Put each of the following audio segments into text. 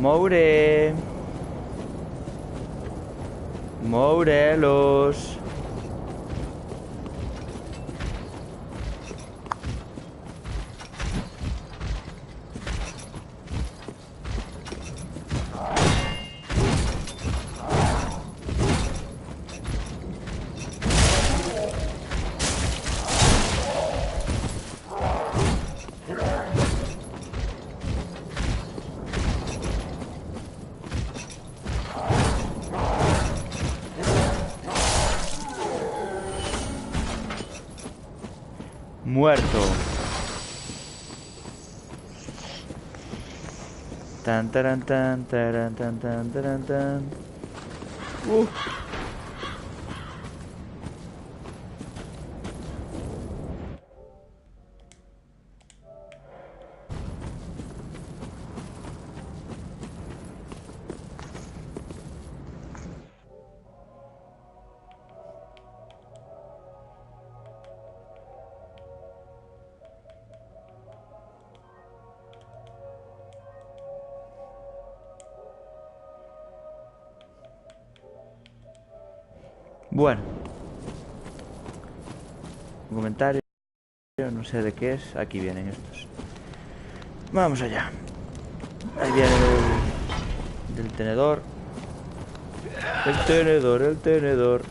Moure. Mourelos. Muerto. Tan taran tan taran tan tan taran tan. Bueno, un comentario, no sé de qué es. Aquí vienen estos. Vamos allá. Ahí viene del tenedor. El tenedor, el tenedor.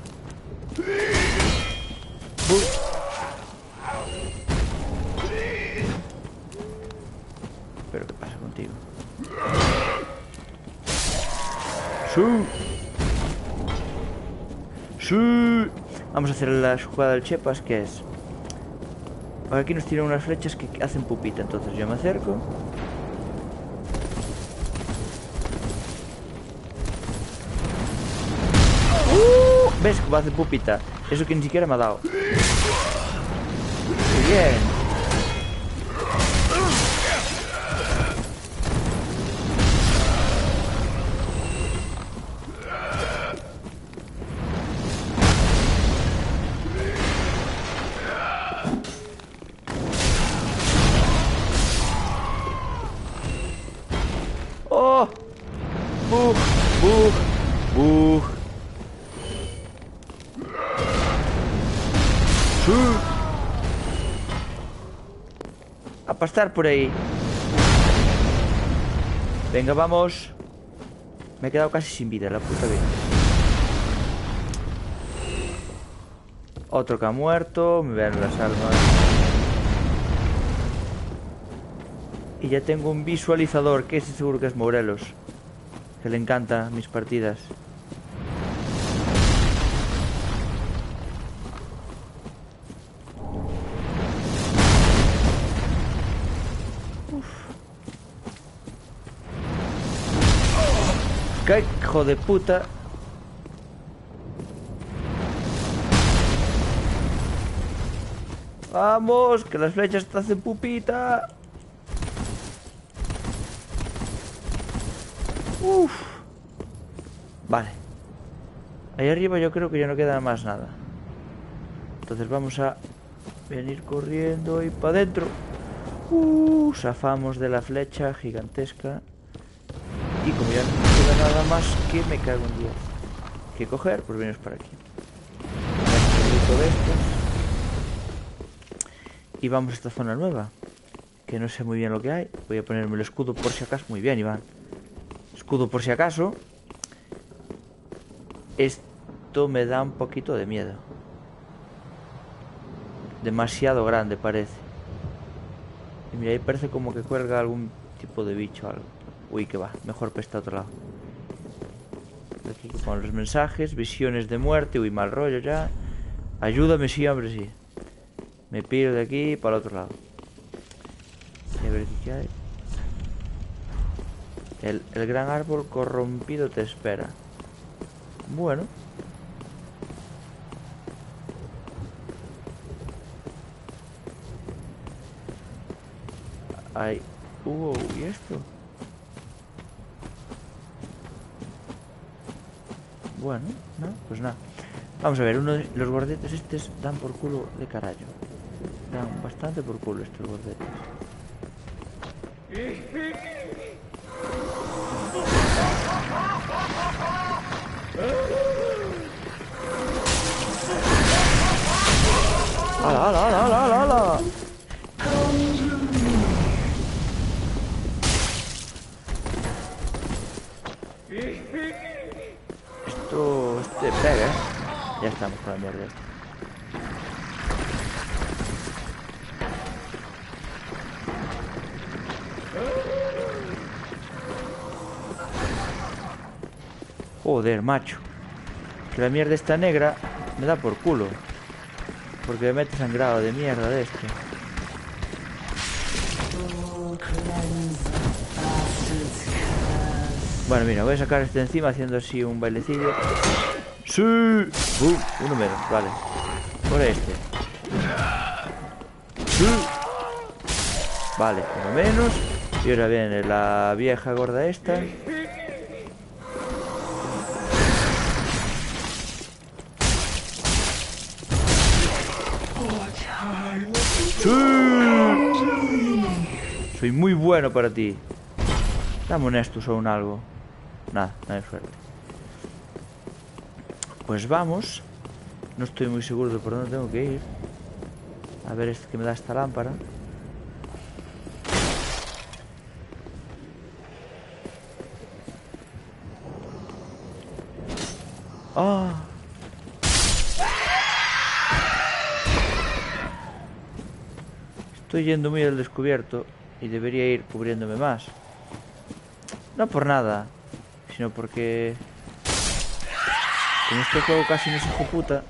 ¿Pero qué pasa contigo? ¡Sí! ¡Sí! Vamos a hacer la jugada del Chepas, que es... Aquí nos tiran unas flechas que hacen pupita, entonces yo me acerco. ¿Ves cómo hace pupita? Eso que ni siquiera me ha dado. ¡Muy bien! ¡Oh! ¡Bug! ¡Bug! ¡Bug! ¡Sí! A pastar por ahí. Venga, vamos. Me he quedado casi sin vida, la puta vida. Otro que ha muerto. Me vean las almas. Y ya tengo un visualizador, que ese seguro que es Morelos, que le encanta mis partidas. Uf. ¡Qué hijo de puta! ¡Vamos! ¡Que las flechas te hacen pupita! Uf. Vale. Ahí arriba yo creo que ya no queda más nada. Entonces vamos a venir corriendo y para adentro. Zafamos de la flecha gigantesca. Y como ya no queda nada más que me cago en 10 que coger, pues vienes para aquí. De estos. Y vamos a esta zona nueva, que no sé muy bien lo que hay. Voy a ponerme el escudo por si acaso. Muy bien, Iván. Escudo por si acaso. Esto me da un poquito de miedo. Demasiado grande parece. Y mira, ahí parece como que cuelga algún tipo de bicho o algo. Uy, que va, mejor para este otro lado. Aquí con los mensajes, visiones de muerte. Uy, mal rollo ya. Ayúdame, sí, hombre, sí. Me piro de aquí para el otro lado. Y a ver qué hay. El gran árbol corrompido te espera. Bueno. Ahí. ¿Y esto? Bueno, no, pues nada. Vamos a ver, uno de los gordetes estos dan por culo de carajo. Dan bastante por culo estos gordetes. Ya estamos con la mierda esta. Joder, macho. Que la mierda esta negra me da por culo. Porque me mete sangrado de mierda de este. Bueno, mira, voy a sacar este encima haciendo así un bailecillo. ¡Sí! Uno menos, vale. Por este. ¡Sí! Vale, uno menos. Y ahora viene la vieja gorda esta. ¡Sí! Soy muy bueno para ti. Dame un Estus o un algo. Nada, no hay suerte. Pues vamos. No estoy muy seguro de por dónde tengo que ir. A ver este que me da esta lámpara. ¡Ah! Estoy yendo muy al descubierto y debería ir cubriéndome más. No por nada, sino porque... Como este juego casi no es hijo puta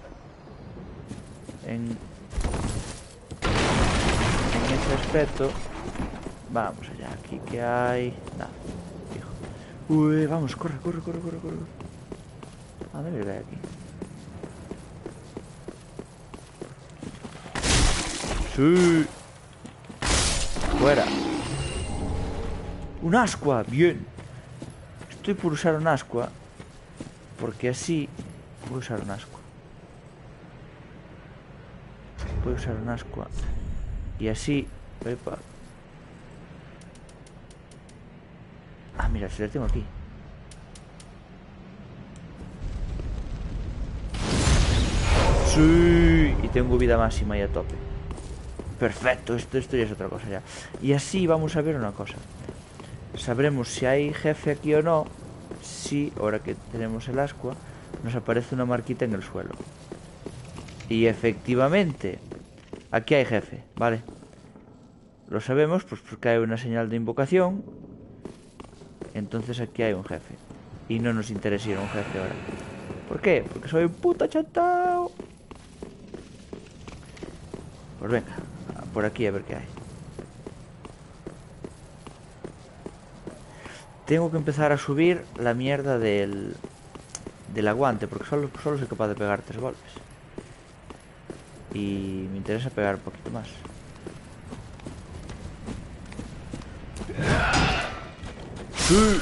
en ese aspecto. Vamos allá, aquí que hay... Nada, hijo. Uy, vamos, corre. A ver qué hay aquí. Sí. Fuera. Un ascua, bien. Estoy por usar un ascua. Porque así voy a usar un ascua. Voy a usar un ascua. Y así... Epa. Ah, mira, si le tengo aquí. Sí. Y tengo vida máxima y a tope. Perfecto, esto ya es otra cosa ya. Y así vamos a ver una cosa. Sabremos si hay jefe aquí o no. Si, ahora que tenemos el ascua, nos aparece una marquita en el suelo. Y efectivamente, aquí hay jefe, ¿vale? Lo sabemos, pues porque hay una señal de invocación. Entonces aquí hay un jefe. Y no nos interesa ir a un jefe ahora. ¿Por qué? Porque soy un puta chatao. Pues venga, por aquí a ver qué hay. Tengo que empezar a subir la mierda del aguante, porque solo soy capaz de pegar 3 golpes. Y me interesa pegar un poquito más. ¡Sí!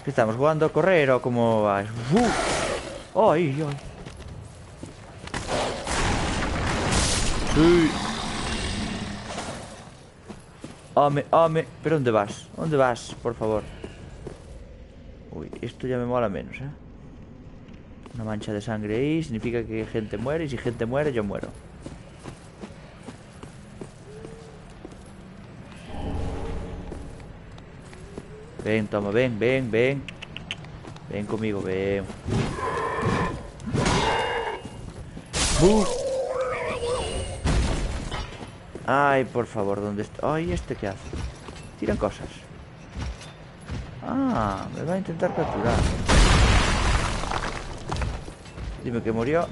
¿Qué estamos jugando a correr o cómo vas? ¡Ay, ay! ¡Sí! ¡Ame! ¿Pero dónde vas? ¿Dónde vas? Por favor. Uy, esto ya me mola menos, ¿eh? Una mancha de sangre ahí significa que gente muere. Y si gente muere, yo muero. Ven, toma, ven. Ven conmigo, ven. Ay, por favor, ¿dónde está? Ay, ¿este qué hace? Tiran cosas. Ah, me va a intentar capturar. Dime que murió.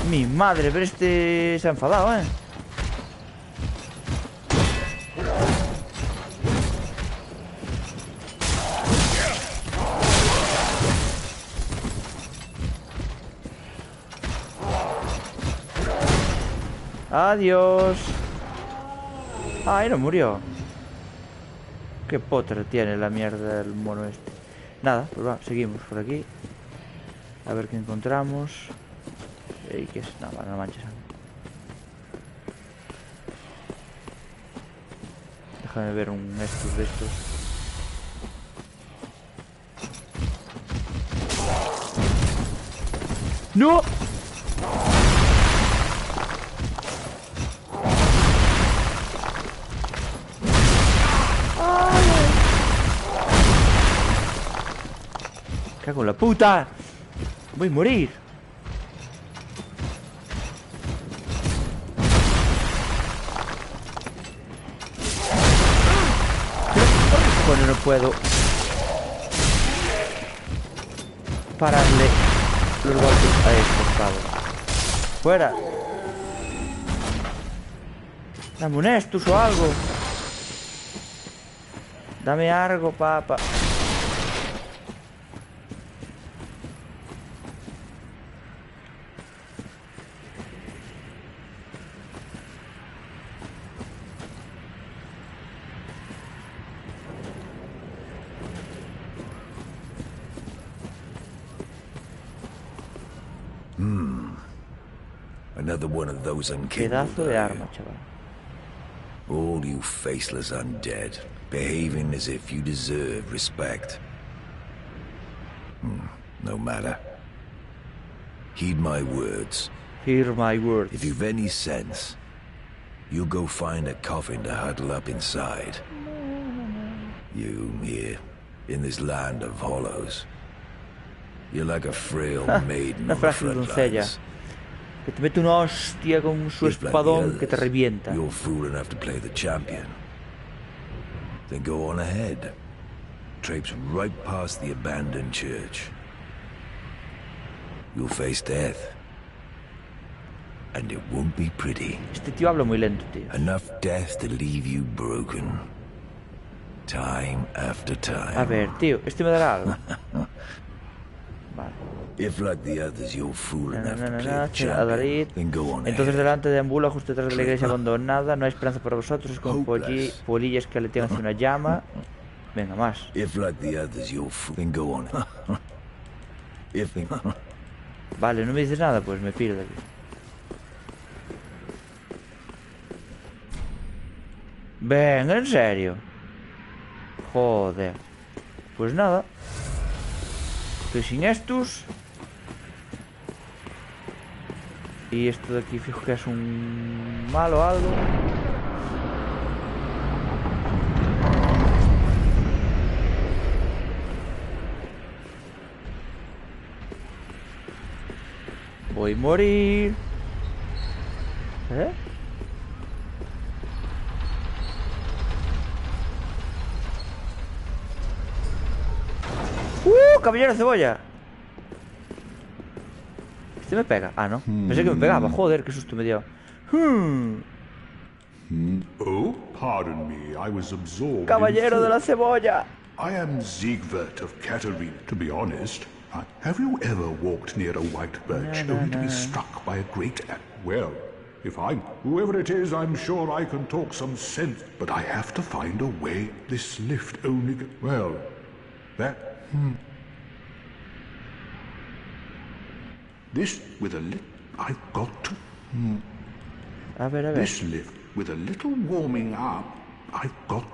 Mi madre, pero este se ha enfadado, ¿eh? Adiós. Ay, no murió. Qué potre tiene la mierda del mono este. Nada, pues va, seguimos por aquí. A ver qué encontramos. ¿Y qué es? Nada, no manches. Déjame ver un estos de estos. ¡No! ¡Cago en la puta! ¡Voy a morir! Bueno, no puedo pararle los golpes a estos pavos. ¡Fuera! Dame un estus o algo. Dame algo, papá. Another one of those Pedazo de arma, chaval. All you faceless undead, behaving as if you deserve respect. No matter. Heed my words. Hear my words. If you've any sense, you go find a coffin to huddle up inside. You here, in this land of hollows. You're like a frail maiden on the front lines. Que te mete una hostia con su espadón que te revienta. You're fool enough to play the champion. Then go on ahead. Traipse right past the abandoned church. You'll face death. And it won't be pretty. Este tío habla muy lento, tío. Enough death to leave you broken. Time after time. A ver, tío, este me dará algo. Vale. If like the others you're fool enough to play the champion, then go on Entonces ahead. delante deambula justo detrás de la iglesia abandonada. No hay esperanza para vosotros. Es como polillas que aletean hacia una llama. Venga, más. If like the others you're fool, then go on. If they... Vale, no me dices nada, pues me pierdo aquí. Venga, en serio. Joder. Pues nada. Estoy sin estos. Y esto de aquí fijo que es un malo o algo. Voy a morir. ¿Eh? Caballero de cebolla. Este me pega. Ah, no. Pensé que me pegaba. Joder, qué susto me dio. Oh, pardon me. I was absorbed. Caballero de la cebolla. I am Siegwart of Katarina. To be honest, have you ever walked near a white birch only to be struck by a great... Well, if I'm... Whoever it is, I'm sure I can talk some sense. But I have to find a way. This lift only... Well, that... This with a little... I've got to... A ver, a ver. This lift with a little warming up, I've got...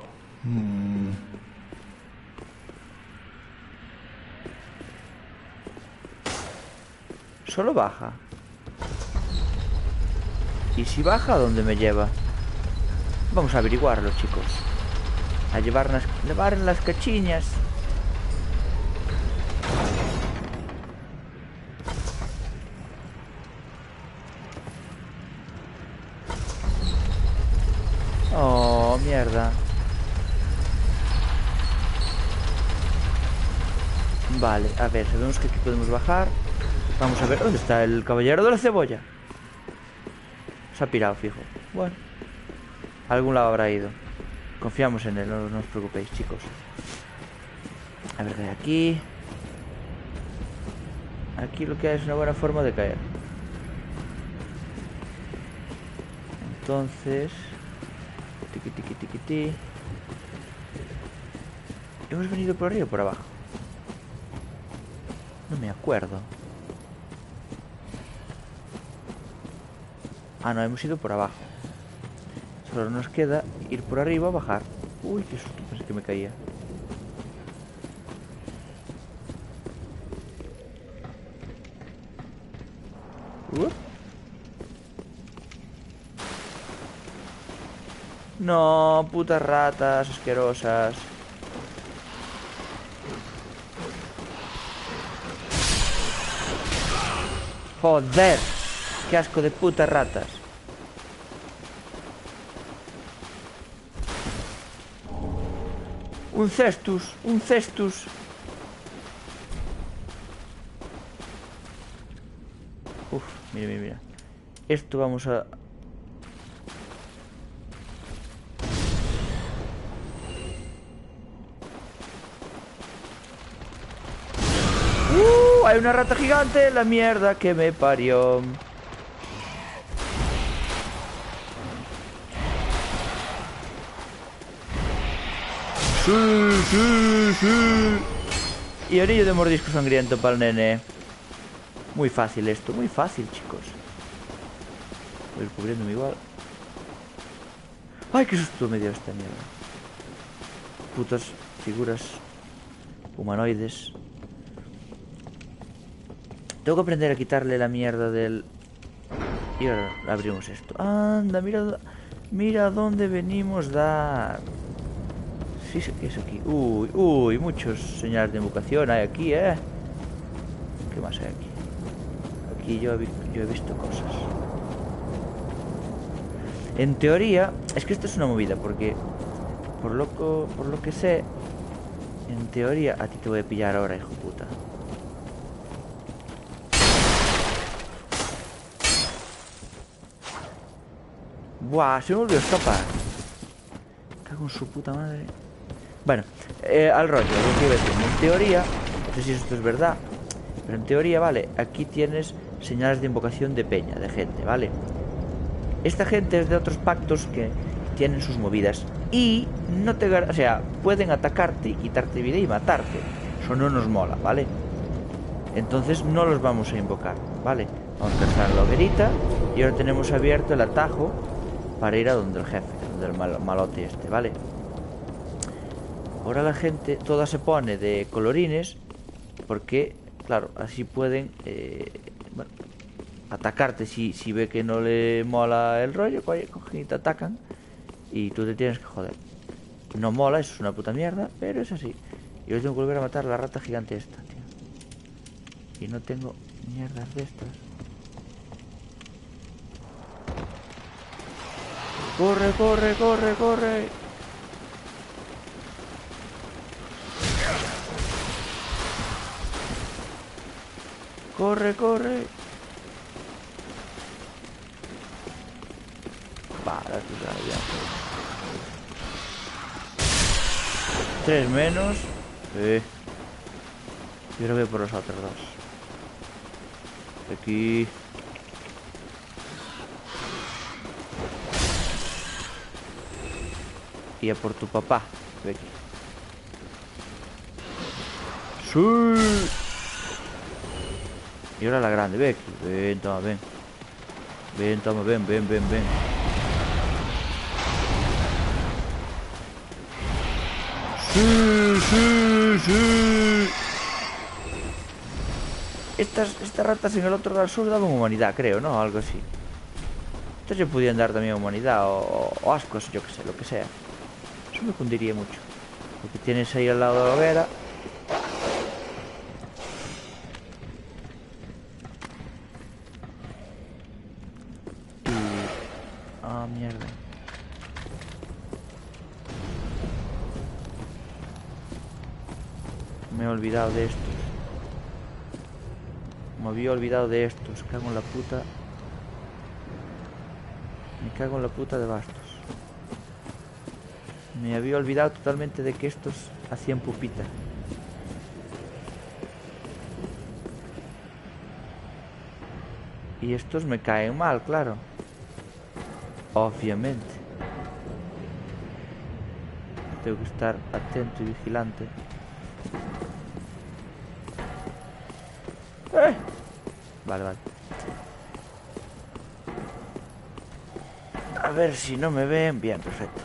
Solo baja. ¿Y si baja, a dónde me lleva? Vamos a averiguarlo, chicos. A llevar las cachiñas. Oh, mierda. Vale, a ver, sabemos que aquí podemos bajar. Vamos a ver, ¿dónde está el caballero de la cebolla? Se ha pirado, fijo. Bueno, a algún lado habrá ido. Confiamos en él, no os preocupéis, chicos. A ver, ¿qué hay aquí? Aquí lo que hay es una buena forma de caer. Entonces... Tiqui, tiqui, tiqui, tiqui. ¿Hemos venido por arriba o por abajo? No me acuerdo. Ah, no, hemos ido por abajo. Solo nos queda ir por arriba o bajar. Uy, qué susto, pensé que me caía. No, putas ratas asquerosas. Joder, qué asco de putas ratas. Un cestus, un cestus. Uf, mira, mira, mira. Esto vamos a... Hay una rata gigante, la mierda que me parió. Sí, sí, sí. Y anillo de mordisco sangriento para el nene. Muy fácil esto, muy fácil, chicos. Voy a ir cubriéndome igual. Ay, qué susto me dio esta mierda. Putas figuras humanoides. Tengo que aprender a quitarle la mierda del... Y ahora abrimos esto. Anda, mira, mira dónde venimos dar. Sí, ¿qué es aquí? Uy, uy, muchos señales de invocación hay aquí, ¿eh? ¿Qué más hay aquí? Aquí yo he visto cosas. En teoría, es que esto es una movida, porque por lo que sé, en teoría, a ti te voy a pillar ahora, hijo puta. Buah, se me olvidó escapar. Cago en su puta madre. Bueno, al rollo, lo que iba a decir. En teoría, no sé si esto es verdad, pero en teoría, vale, aquí tienes señales de invocación de peña, de gente, ¿vale? Esta gente es de otros pactos que tienen sus movidas y no te... O sea, pueden atacarte y quitarte vida y matarte. Eso no nos mola, ¿vale? Entonces no los vamos a invocar, ¿vale? Vamos a cazar la hoguerita y ahora tenemos abierto el atajo para ir a donde el jefe, donde el malote este, ¿vale? Ahora la gente toda se pone de colorines porque, claro, así pueden bueno, atacarte si ve que no le mola el rollo, cogen y te atacan y tú te tienes que joder. No mola, eso es una puta mierda, pero es así. Y hoy tengo que volver a matar a la rata gigante esta, tío. Y no tengo mierdas de estas. ¡Corre, corre, corre, corre! ¡Corre, corre! Para, tú ya. 3 menos. Yo ahora voy por los otros dos. Aquí. Y a por tu papá, Becky. ¡Sí! Y ahora la grande, Becky. Ven, toma, ven. Ven, toma, ven. ¡Sí, sí, sí! Estas ratas en el otro Dark Souls daban humanidad, creo, ¿no? Algo así. Estos ya podían dar también humanidad o ascos, yo que sé, lo que sea. Eso me cundiría mucho. Porque tienes ahí al lado de la hoguera. Y... ah, mierda. Me he olvidado de estos. Me había olvidado de estos. Cago en la puta. Me cago en la puta de bastos. Me había olvidado totalmente de que estos hacían pupita. Y estos me caen mal, claro. Obviamente. Tengo que estar atento y vigilante. Vale, vale. A ver si no me ven. Bien, perfecto.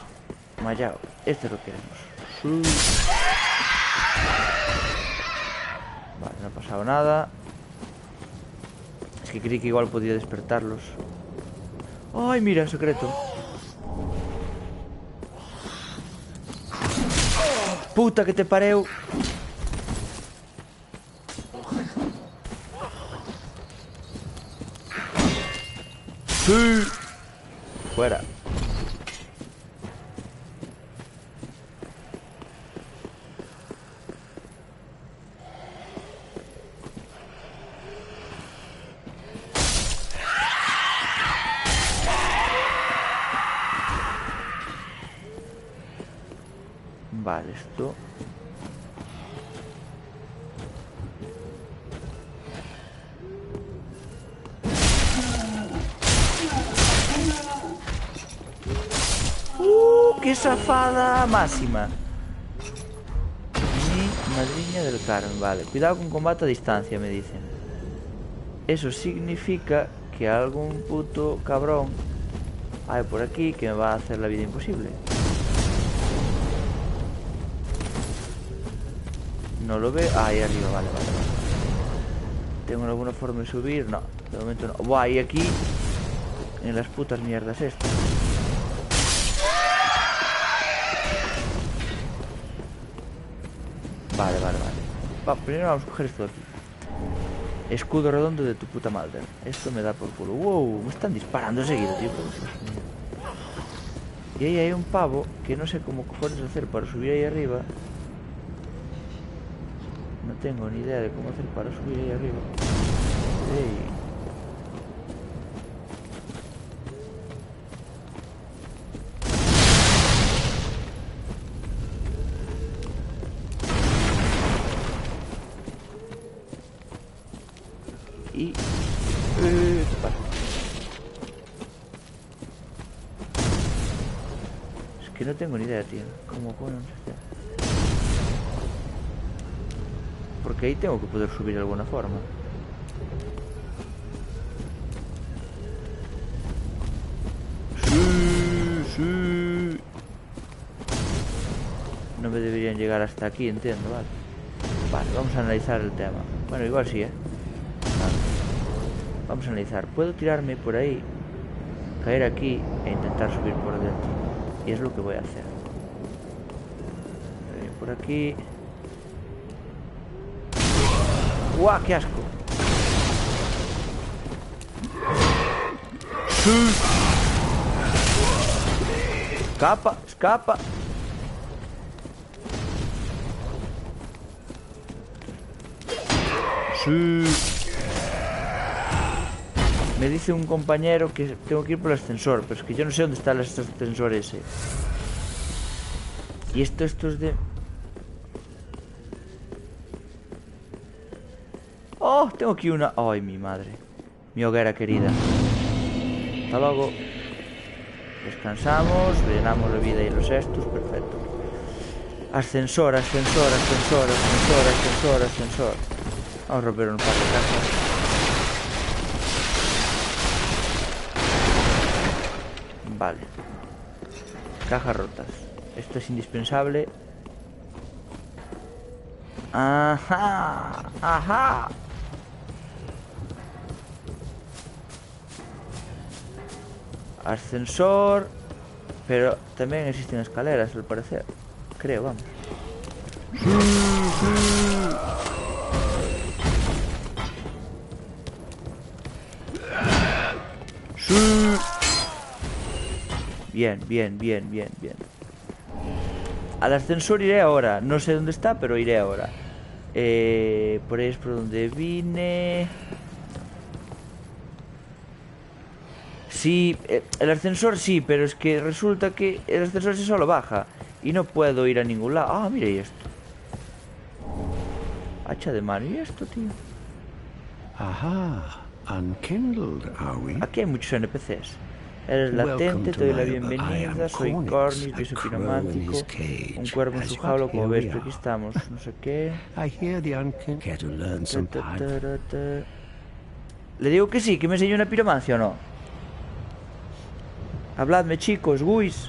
Mallao. Esto es lo que queremos. Vale, no ha pasado nada. Es que creí que igual podía despertarlos. ¡Ay, mira, secreto! ¡Puta que te pareu! ¡Sí! Fuera. Vale, esto... ¡Qué zafada máxima! Mi madriña del Carmen. Vale, cuidado con combate a distancia, me dicen. Eso significa que algún puto cabrón hay por aquí que me va a hacer la vida imposible. No lo veo. Ah, ahí arriba, vale, vale, vale. ¿Tengo alguna forma de subir? No, de momento no. Buah, y aquí en las putas mierdas estas. Vale, vale, vale. Va, primero vamos a coger esto de aquí. Escudo redondo de tu puta madre. Esto me da por culo. Wow, me están disparando seguido, tío. Y ahí hay un pavo que no sé cómo cojones hacer para subir ahí arriba. No tengo ni idea de cómo hacer para subir ahí arriba. Ey. Y... ¿qué pasa? Es que no tengo ni idea, tío. ¿Cómo ponen? Porque ahí tengo que poder subir de alguna forma. Sí, sí. No me deberían llegar hasta aquí, entiendo, vale. Vale, vamos a analizar el tema. Bueno, igual sí, Vale. Vamos a analizar. Puedo tirarme por ahí, caer aquí e intentar subir por dentro. Y es lo que voy a hacer. Por aquí. ¡Guau! ¡Qué asco! ¡Sí! ¡Escapa! ¡Escapa! ¡Sí! Me dice un compañero que tengo que ir por el ascensor, pero es que yo no sé dónde está el ascensor ese. Y esto es de... ¡Oh! Tengo aquí una... ¡Ay, mi madre! Mi hoguera querida. Hasta luego. Descansamos, llenamos la vida y los estos, perfecto. Ascensor, ascensor, ascensor, ascensor, ascensor, ascensor. Vamos a romper un par de cajas. Vale. Cajas rotas. Esto es indispensable. Ajá. Ajá. Ascensor. Pero también existen escaleras, al parecer. Creo, vamos. Sí. Bien, bien, bien, bien, bien. Al ascensor iré ahora. No sé dónde está, pero iré ahora. Por ahí es por donde vine. Sí, el ascensor sí, pero es que resulta que el ascensor se solo baja. Y no puedo ir a ningún lado. Ah, mira y esto. Hacha de mano. ¿Y esto, tío? Aha, unkindled, are we? Aquí hay muchos NPCs. Eres latente, te doy la bienvenida. Soy Cornish, yo soy piromántico. Un cuervo en su jaula, como ves, pero aquí estamos. No sé qué. I hear the unkindled. Care to learn some pipe? Le digo que sí, que me enseñó una piromancia o no. Habladme, chicos, guis.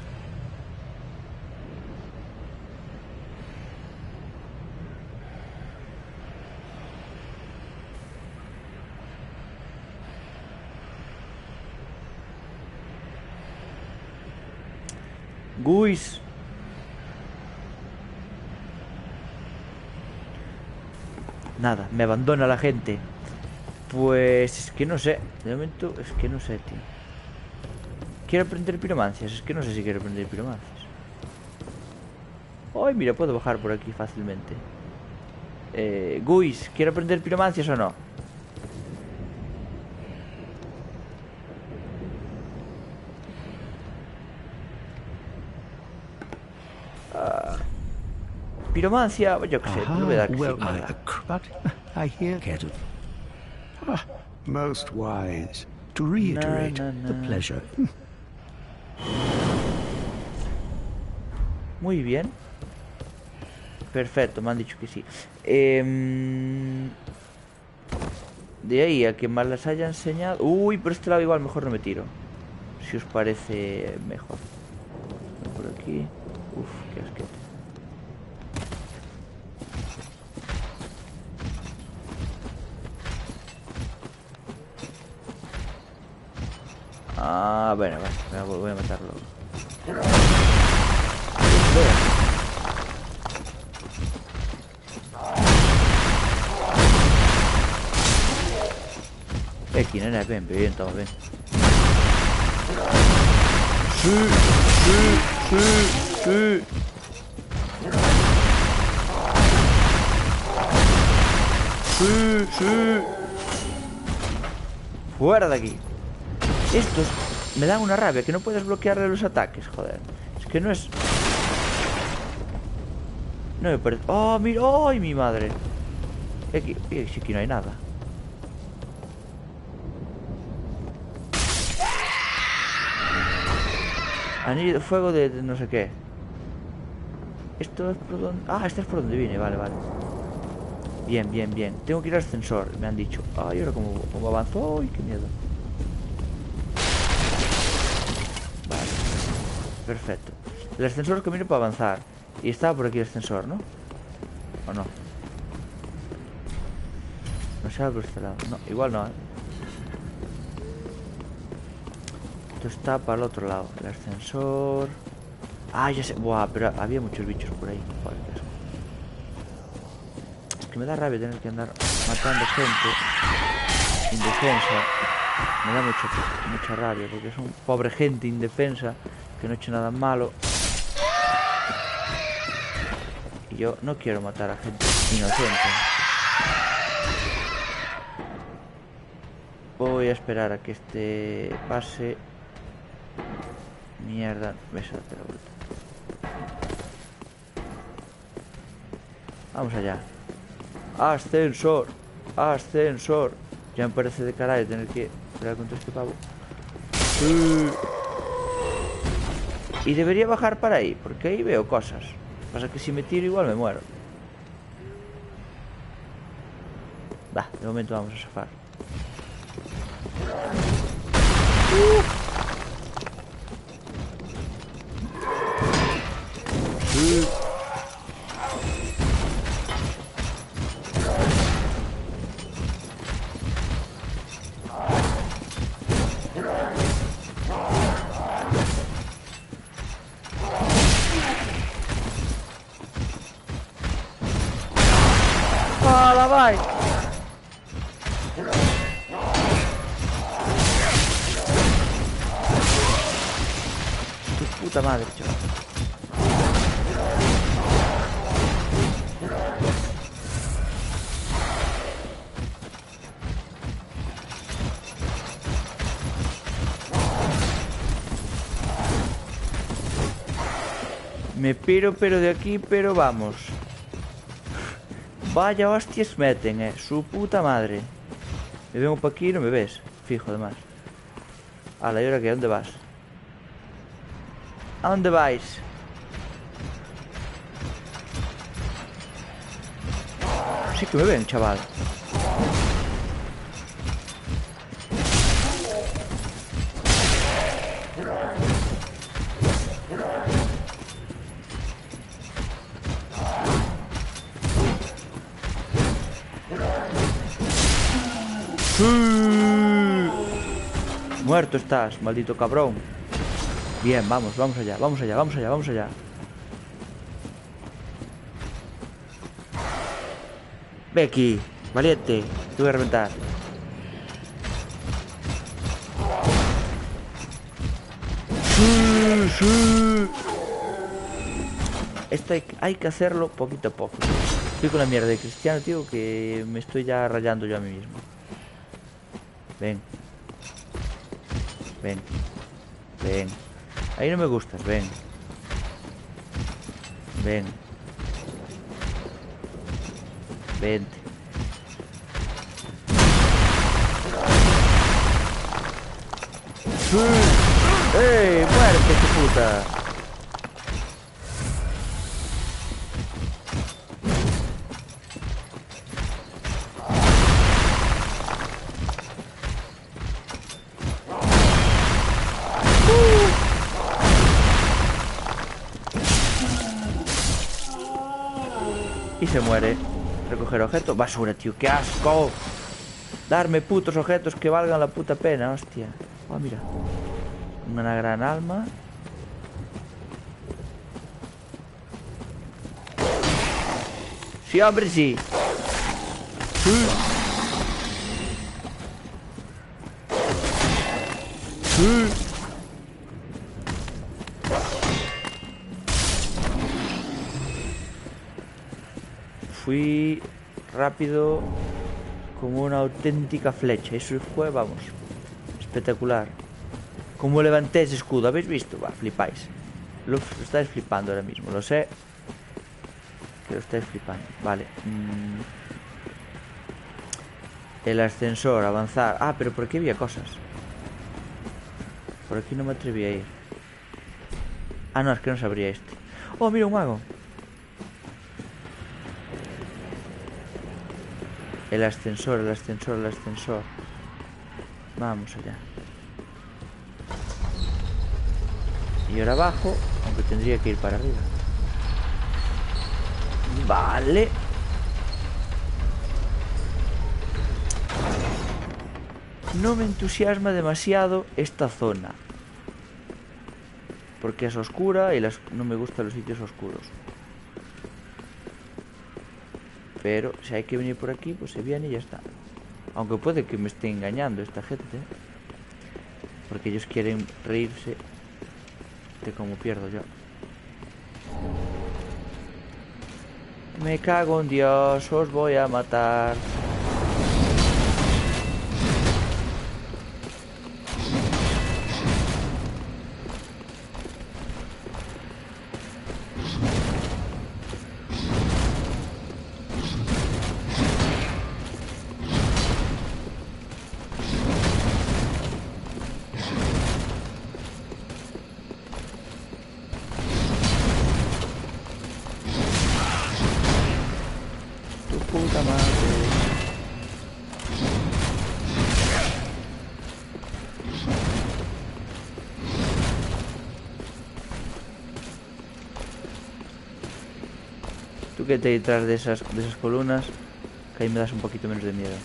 Guis. Nada, me abandona la gente. Pues es que no sé. De momento es que no sé, tío. Quiero aprender piromancias. Es que no sé si quiero aprender piromancias. Ay, mira, puedo bajar por aquí fácilmente. Guis, ¿quiero aprender piromancias o no? Piromancia, yo qué sé, no voy a dar que sí, well, nada. but I hear Kettle. Most wise. To reiterate, the pleasure. Muy bien. Perfecto, me han dicho que sí. De ahí a que más las haya enseñado. Uy, por este lado igual mejor no me tiro. Si os parece mejor. Por aquí. Uf, qué asquete. Ah, bueno, vale, voy a matarlo. Aquí, nena, ven, todo bien. Sí, sí, sí, sí. Sí, sí. Fuera de aquí. Estos me dan una rabia, que no puedes bloquearle los ataques, joder. Es que no es... No me parece... ¡Oh, mira! ¡Ay, mi madre! Aquí no hay nada. Anillo de fuego de no sé qué. Esto es por donde... Ah, este es por donde vine, vale, vale. Bien, bien, bien. Tengo que ir al ascensor, me han dicho. Ay, ahora cómo avanzo. Ay, qué miedo. Vale. Perfecto. El ascensor es camino para avanzar. Y estaba por aquí el ascensor, ¿no? ¿O no? No sé, por este lado. No, igual no, ¿eh? Esto está para el otro lado. El ascensor... Ah, ya sé. Buah, pero había muchos bichos por ahí. Joder, qué asco. Es que me da rabia tener que andar matando gente indefensa. Me da mucha rabia porque son pobre gente indefensa que no ha hecho nada malo. Y yo no quiero matar a gente inocente. Voy a esperar a que este pase. Mierda, me salté la vuelta. Vamos allá. Ascensor. Ascensor. Ya me parece de caray tener que pelear contra este pavo. Y debería bajar para ahí, porque ahí veo cosas. Pasa que si me tiro igual me muero. Va, de momento vamos a zafar. ¡Hala, vai! Tu puta madre, chaval. Me piro, pero de aquí, pero vamos. Vaya hostias meten, su puta madre. Me vengo para aquí y no me ves. Fijo, además. Ala, ¿y ahora qué? ¿A dónde vas? ¿A dónde vais? Sí que me ven, chaval. ¡Sí! Muerto estás, maldito cabrón. Bien, vamos allá, vamos allá, vamos allá, vamos allá. Ve aquí, valiente, te voy a reventar. ¡Sí, sí! Esto hay que hacerlo poquito a poco. Estoy con la mierda de cristiano, tío, que me estoy ya rayando yo a mí mismo. Ven. Ven. Ven. Ahí no me gustas, ven. Ven. Vente. ¡Sí! ¡Ey! ¡Muerte, tu puta! Y se muere. Recoger objetos. Basura, tío, qué asco. Darme putos objetos que valgan la puta pena, hostia. Oh, mira. Una gran alma. Sí, hombre, sí. Sí. Sí. Fui rápido como una auténtica flecha. Eso fue, vamos, espectacular. Como levanté ese escudo, ¿habéis visto? Va, flipáis. Lo estáis flipando ahora mismo, lo sé. Que lo estáis flipando. Vale. El ascensor, avanzar. Ah, pero por aquí había cosas. Por aquí no me atreví a ir. Ah, no, es que no sabría este. Oh, mira un mago. El ascensor, el ascensor, el ascensor. Vamos allá. Y ahora abajo, aunque tendría que ir para arriba. Vale. No me entusiasma demasiado esta zona. Porque es oscura y no me gustan los sitios oscuros. Pero si hay que venir por aquí, pues se viene y ya está. Aunque puede que me esté engañando esta gente, porque ellos quieren reírse de cómo pierdo yo. Me cago en Dios, os voy a matar. Puta madre. Tú quédate detrás de esas columnas, que ahí me das un poquito menos de miedo.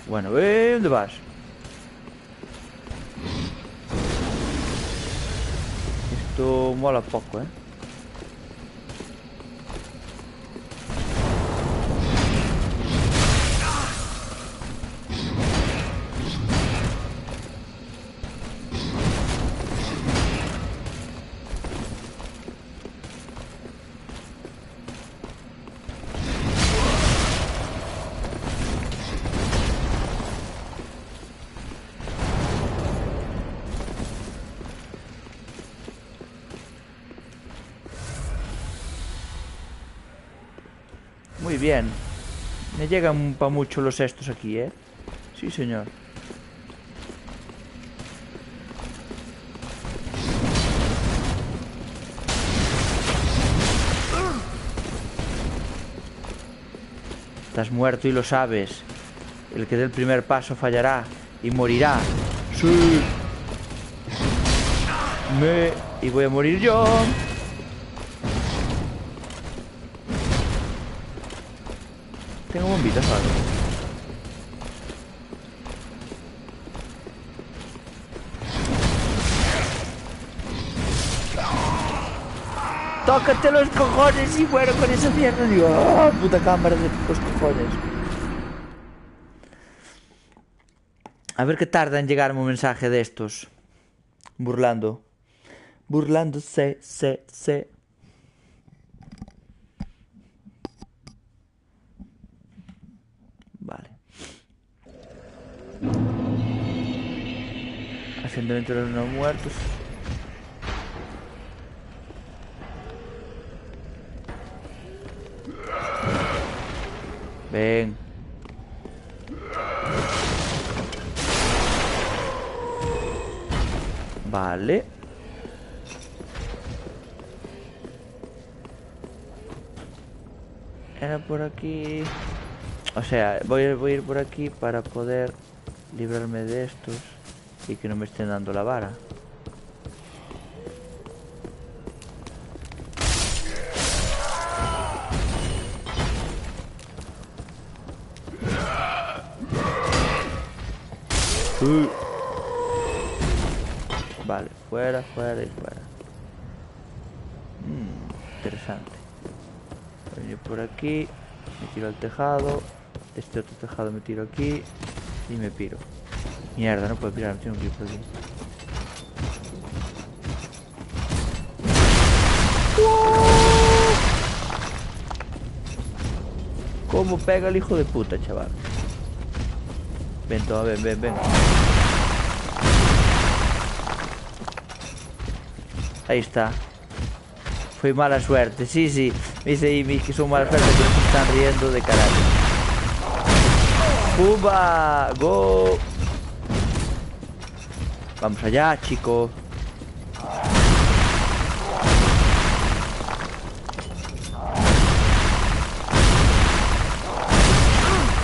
Bueno, ¿dónde vas? Esto mola poco, ¿eh? Muy bien. Me llegan pa' mucho los estos aquí, ¿eh? Sí, señor. Estás muerto y lo sabes. El que dé el primer paso fallará y morirá. Sí. Y voy a morir yo. Tengo bombitas o algo. Tócate los cojones y muero con esa mierda. Digo, ¡ah, puta cámara de los cojones! A ver qué tarda en llegarme un mensaje de estos. Burlándose, se. Vale. Ascendimiento de los no muertos. Ven. Vale. Era por aquí. O sea, voy a ir por aquí para poder librarme de estos y que no me estén dando la vara. Vale, fuera y fuera. Interesante. Voy a venir por aquí, me tiro al tejado. Este otro tejado me tiro aquí y me piro. Mierda, no puedo pirar, tengo que ir por aquí. ¿Cómo pega el hijo de puta, chaval? Ven, toma, ven. Ahí está. Fue mala suerte, sí. Me dice Amy que son mala suerte, pero se están riendo de carajo. ¡Pumba! ¡Go! Vamos allá, chicos.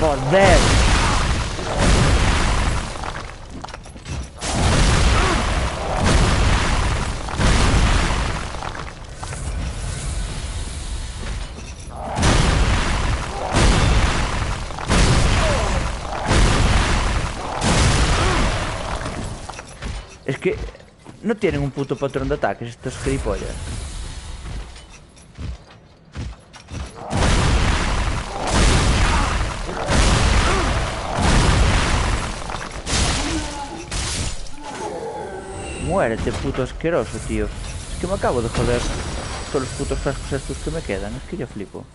¡Joder! Es que no tienen un puto patrón de ataques estos gilipollas. Muérete, puto asqueroso, tío. Es que me acabo de joder todos los putos frascos estos que me quedan. Es que yo flipo.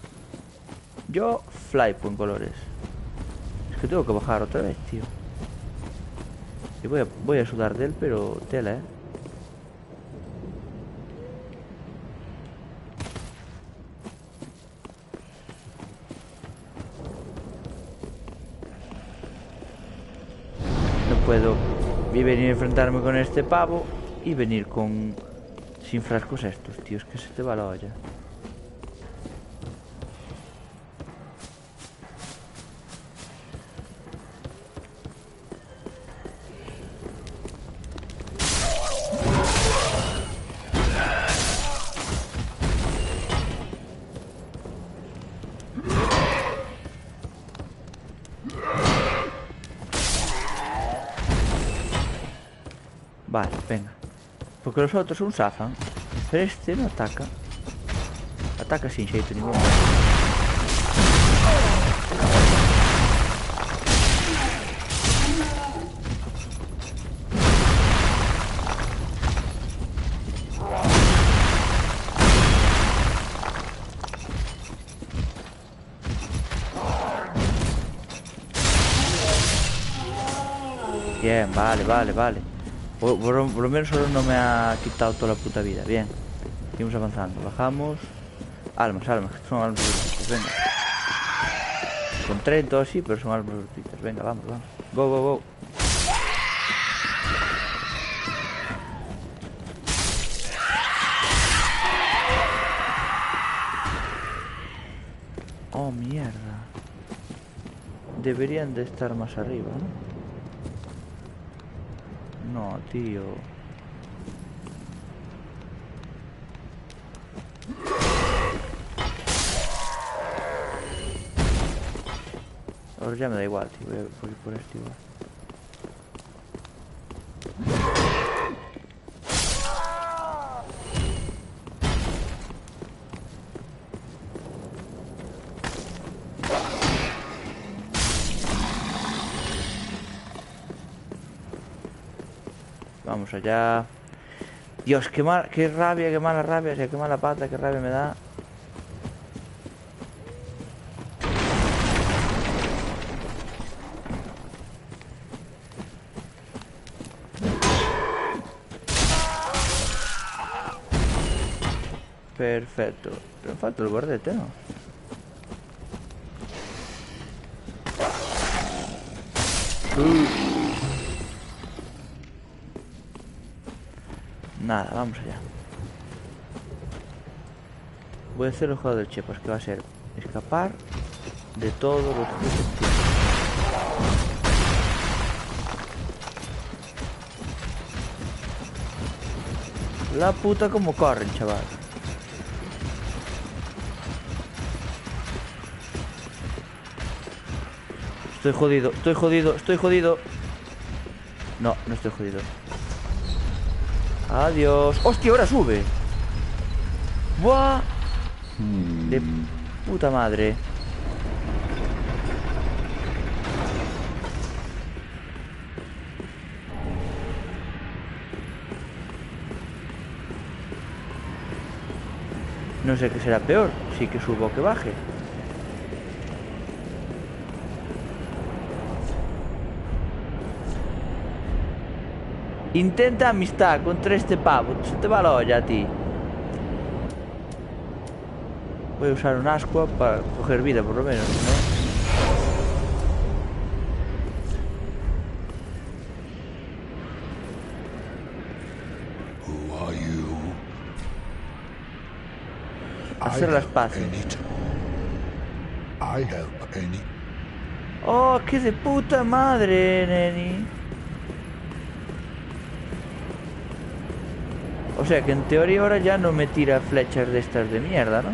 Yo flipo en colores. Es que tengo que bajar otra vez, tío. Y voy a sudar de él, pero tela, No puedo venir a enfrentarme con este pavo y venir con... sin frascos estos, tío. Es que se te va la olla. Vale, venga. Porque los otros son zafan. Pero este no ataca. Ataca sin xeito ninguno. Bien, vale. Por lo menos solo no me ha quitado toda la puta vida. Bien. Seguimos avanzando. Bajamos. Almas. Son almas gratuitas. Venga. Con 30 así, pero son almas gratuitas. Venga, vamos. Go. Oh, mierda. Deberían de estar más arriba, ¿no? No, tío. Ahora ya me da igual, tío. Voy a ir por este igual. Vamos allá. Dios, qué rabia, qué mala rabia, o sea, qué mala pata, qué rabia me da. Perfecto. Pero falta el guardete, ¿no? Nada, vamos allá. Voy a hacer el juego del Chepas, que va a ser escapar de todo lo que la puta como corren, chaval. Estoy jodido, estoy jodido, estoy jodido. No, no estoy jodido. Adiós. ¡Hostia, ahora sube! ¡Buah! De puta madre. No sé qué será peor, sí que subo o que baje. Intenta amistad contra este pavo. Se te va la olla a ti. Voy a usar un ascua para coger vida por lo menos, ¿no? Who are you? Hacer las paces. I help any. Oh, qué de puta madre, neni. O sea que en teoría ahora ya no me tira flechas de estas de mierda, ¿no?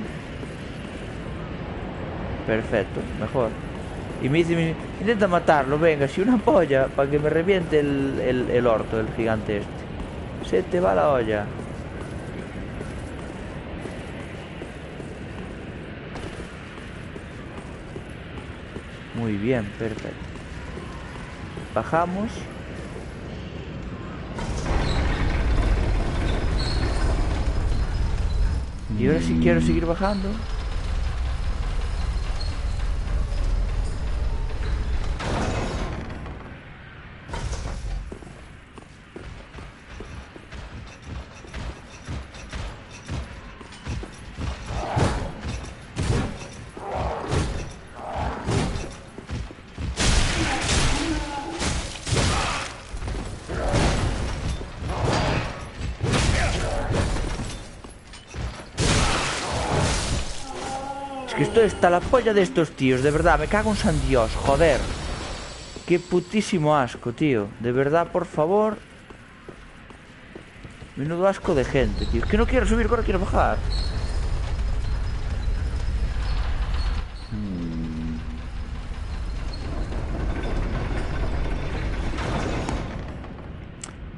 Perfecto, mejor. Y me dice, intenta matarlo, venga, si una polla para que me reviente el orto, el gigante este. Se te va la olla. Muy bien, perfecto. Bajamos. Y ahora sí quiero seguir bajando. Esto está la polla de estos tíos, de verdad, me cago en San Dios, joder. Qué putísimo asco, tío. De verdad, por favor. Menudo asco de gente, tío. Es que no quiero subir, ahora quiero bajar.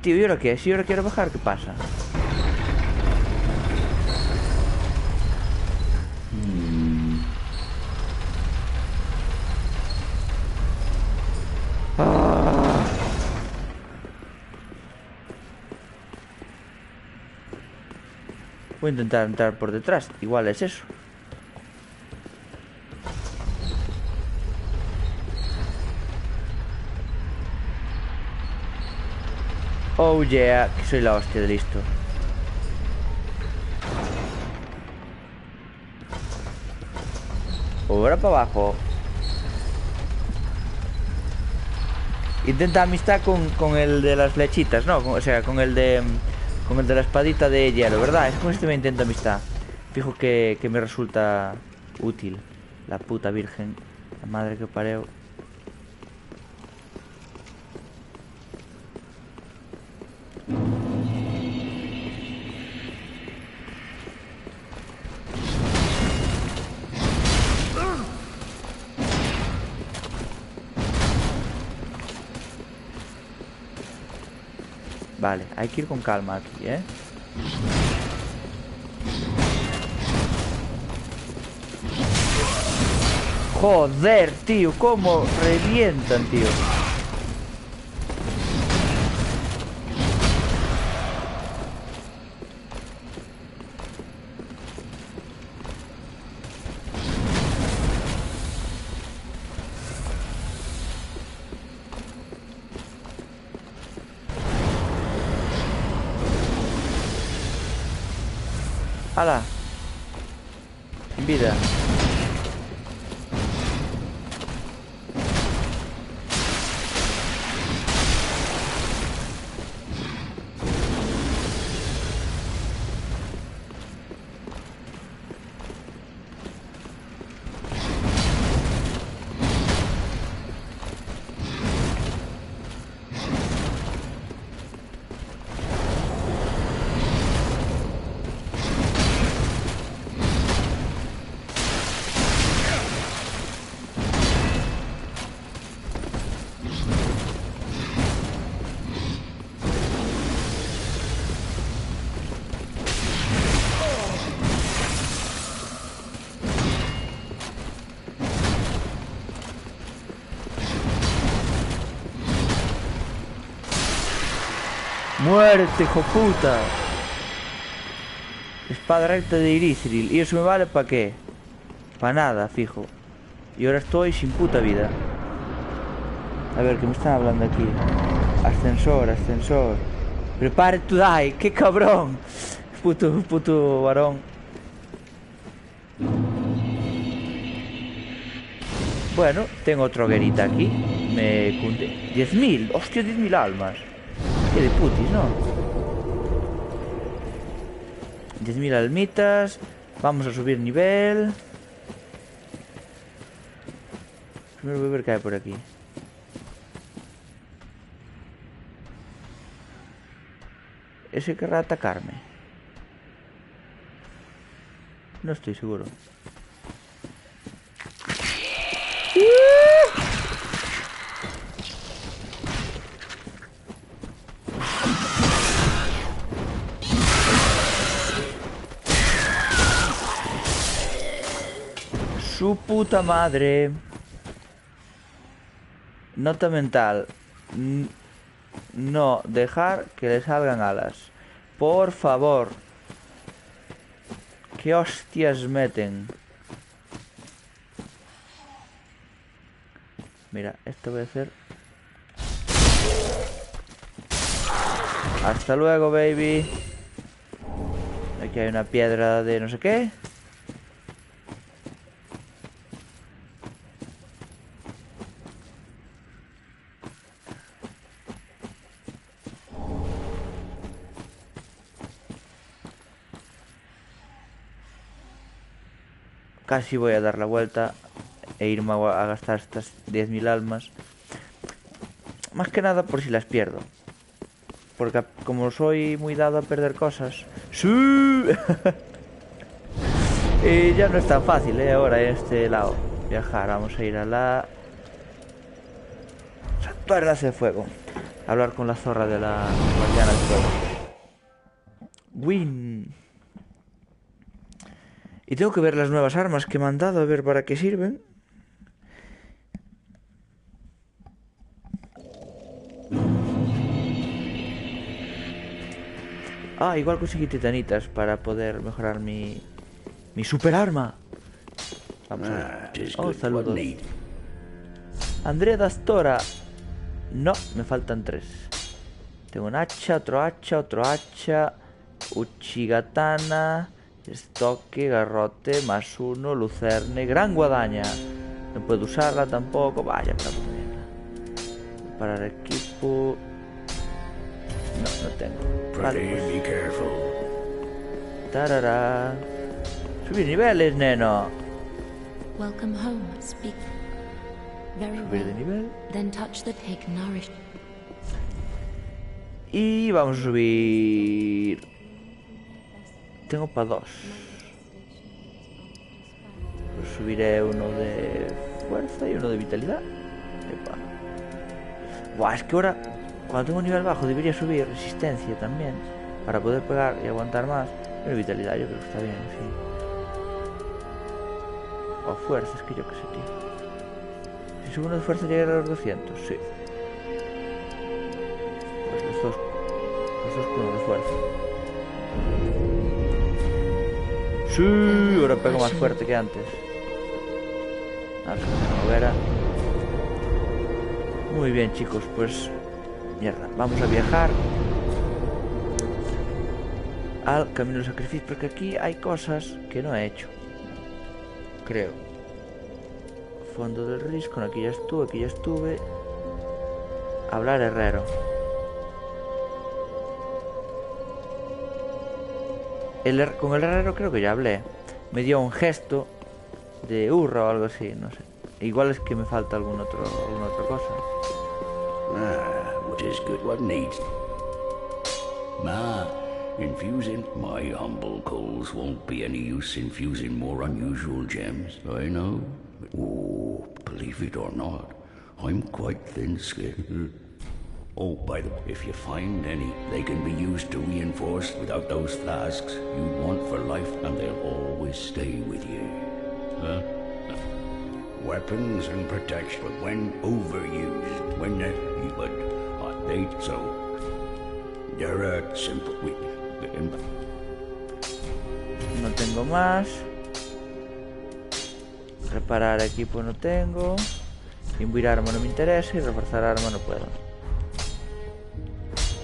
Tío, ¿y ahora qué? Si ahora quiero bajar, ¿qué pasa? Voy a intentar entrar por detrás. Igual es eso. Oh yeah, que soy la hostia de listo. Ahora para abajo. Intenta amistad con el de las flechitas, ¿no? O sea, con el de la espadita de hielo, ¿verdad? Es con este me intento amistad. Fijo que me resulta útil. La puta virgen. La madre que pareo. Vale, hay que ir con calma aquí, ¿eh? Joder, tío, cómo revientan, tío. ¡Hala! Sin vida. ¡Muerte, hijo puta! Espada recta de Irithril. ¿Y eso me vale para qué? Para nada, fijo. Y ahora estoy sin puta vida. A ver, ¿qué me están hablando aquí? Ascensor, ascensor. Prepare to die, qué cabrón. Puto varón. Bueno, tengo otra hoguerita aquí. Me cunde. 10.000, hostia, 10.000 almas. Qué de putis, ¿no? 10.000 almitas. Vamos a subir nivel. Primero voy a ver qué hay por aquí. ¿Ese querrá atacarme? No estoy seguro. Su puta madre. Nota mental. No dejar que le salgan alas. Por favor. ¿Qué hostias meten? Mira, esto voy a hacer. Hasta luego, baby. Aquí hay una piedra de no sé qué. Casi voy a dar la vuelta e irme a gastar estas 10.000 almas. Más que nada por si las pierdo. Porque como soy muy dado a perder cosas... ¡Sí! Y ya no es tan fácil, ahora en este lado. Viajar, vamos a ir a la... Santuario de fuego. Hablar con la zorra de la guardiana del fuego. Win. Y tengo que ver las nuevas armas que me han dado, a ver para qué sirven. Ah, igual conseguí titanitas para poder mejorar mi super arma. Vamos a ver. Oh, saludos. Andrea Dastora. No, me faltan 3. Tengo un hacha, otro hacha, otro hacha. Uchigatana. Estoque, garrote, +1, lucerne, gran guadaña. No puedo usarla tampoco. Vaya, para equipo. No tengo. Vale, pues. Tarara. Subir niveles, neno. Welcome home, speak. Very Subir de nivel. Then touch the pig nourished. Y vamos a subir. Tengo para 2. Pues subiré uno de fuerza y uno de vitalidad. Epa. Buah, es que ahora Cuando tengo un nivel bajo debería subir resistencia también, para poder pegar y aguantar más. Pero vitalidad yo creo que está bien, sí. O fuerza, es que yo qué sé, tío. Si subo uno de fuerza llegará a los 200, sí. Pues los dos con uno de fuerza. Sí, ahora pego más fuerte que antes. Ah, es una hoguera. Muy bien, chicos, pues mierda, vamos a viajar al camino del sacrificio, porque aquí hay cosas que no he hecho, creo. Fondo del risco, aquí ya estuve. Hablar herrero. Con el herrero creo que ya hablé. Me dio un gesto de hurra o algo así, no sé. Igual es que me falta alguna otra cosa. What is good, what needs? Infusing my humble coals won't be any use infusing more unusual gems, I know. Oh, believe it or not, I'm quite thin-skinned. Oh, by the way, if you find any, they can be used to reinforce. Without those flasks, you want for life, and they'll always stay with you. Huh? Weapons and protection, but when overused, when they so they're simple. No tengo más. Reparar equipo no tengo. Imbuir arma no me interesa y reforzar arma no puedo.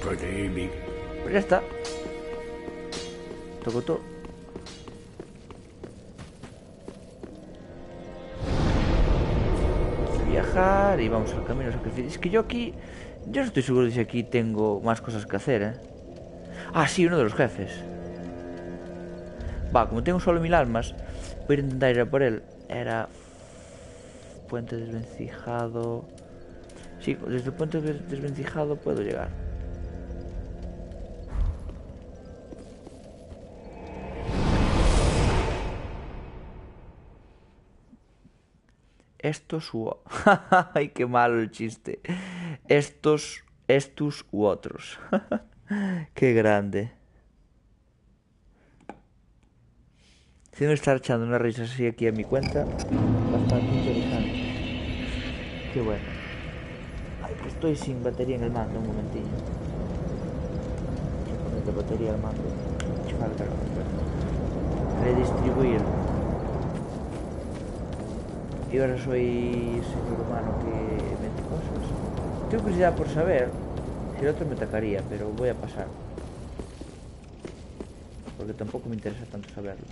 Pues ya está. Toco todo. Viajar y vamos al camino sacrificio. Es que yo no estoy seguro de si aquí tengo más cosas que hacer, ¿eh? Ah, sí, uno de los jefes. Va, como tengo solo 1000 almas, voy a intentar ir a por él. Era puente desvencijado. Sí, desde el puente desvencijado puedo llegar. Estos u... Ay, qué malo el chiste. Estos u otros. Qué grande. Si no estar echando unas risas así aquí a mi cuenta, bastante interesante. Qué bueno. Ay, que estoy sin batería en el mando, un momentillo. Voy a ponerle batería al mando. Falta redistribuir. Y ahora soy señor humano que mete cosas. Tengo curiosidad por saber si el otro me atacaría, pero voy a pasar. Porque tampoco me interesa tanto saberlo.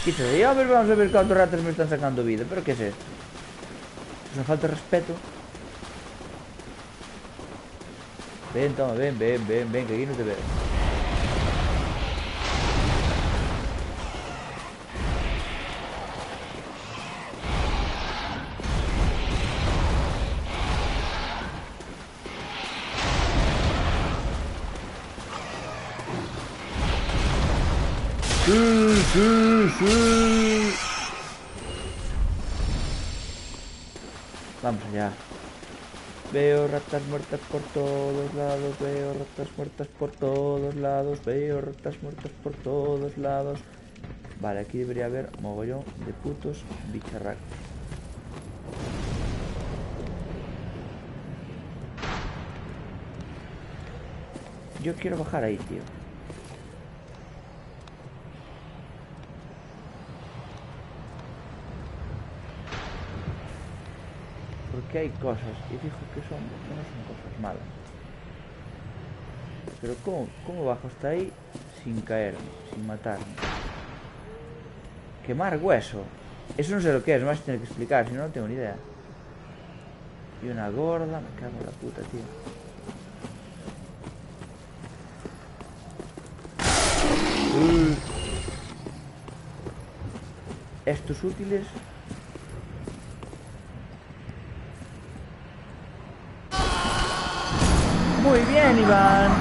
Quítate, a ver, vamos a ver cuántos ratas me están sacando vida. ¿Pero qué es esto? ¿Es una falta de respeto? Ven, toma, ven, que aquí no te veo. Sí. Vamos allá. Veo ratas muertas por todos lados, veo ratas muertas por todos lados, veo ratas muertas por todos lados. Vale, aquí debería haber mogollón de putos bicharracos. Yo quiero bajar ahí, tío. Porque hay cosas, y fijo que no son cosas malas. Pero ¿cómo bajo hasta ahí sin caerme, sin matarme? Quemar hueso. Eso no sé lo que es, me vas a tener que explicar, si no, no tengo ni idea. Y una gorda, me cago en la puta, tío. Estos útiles Muy bien, Iván.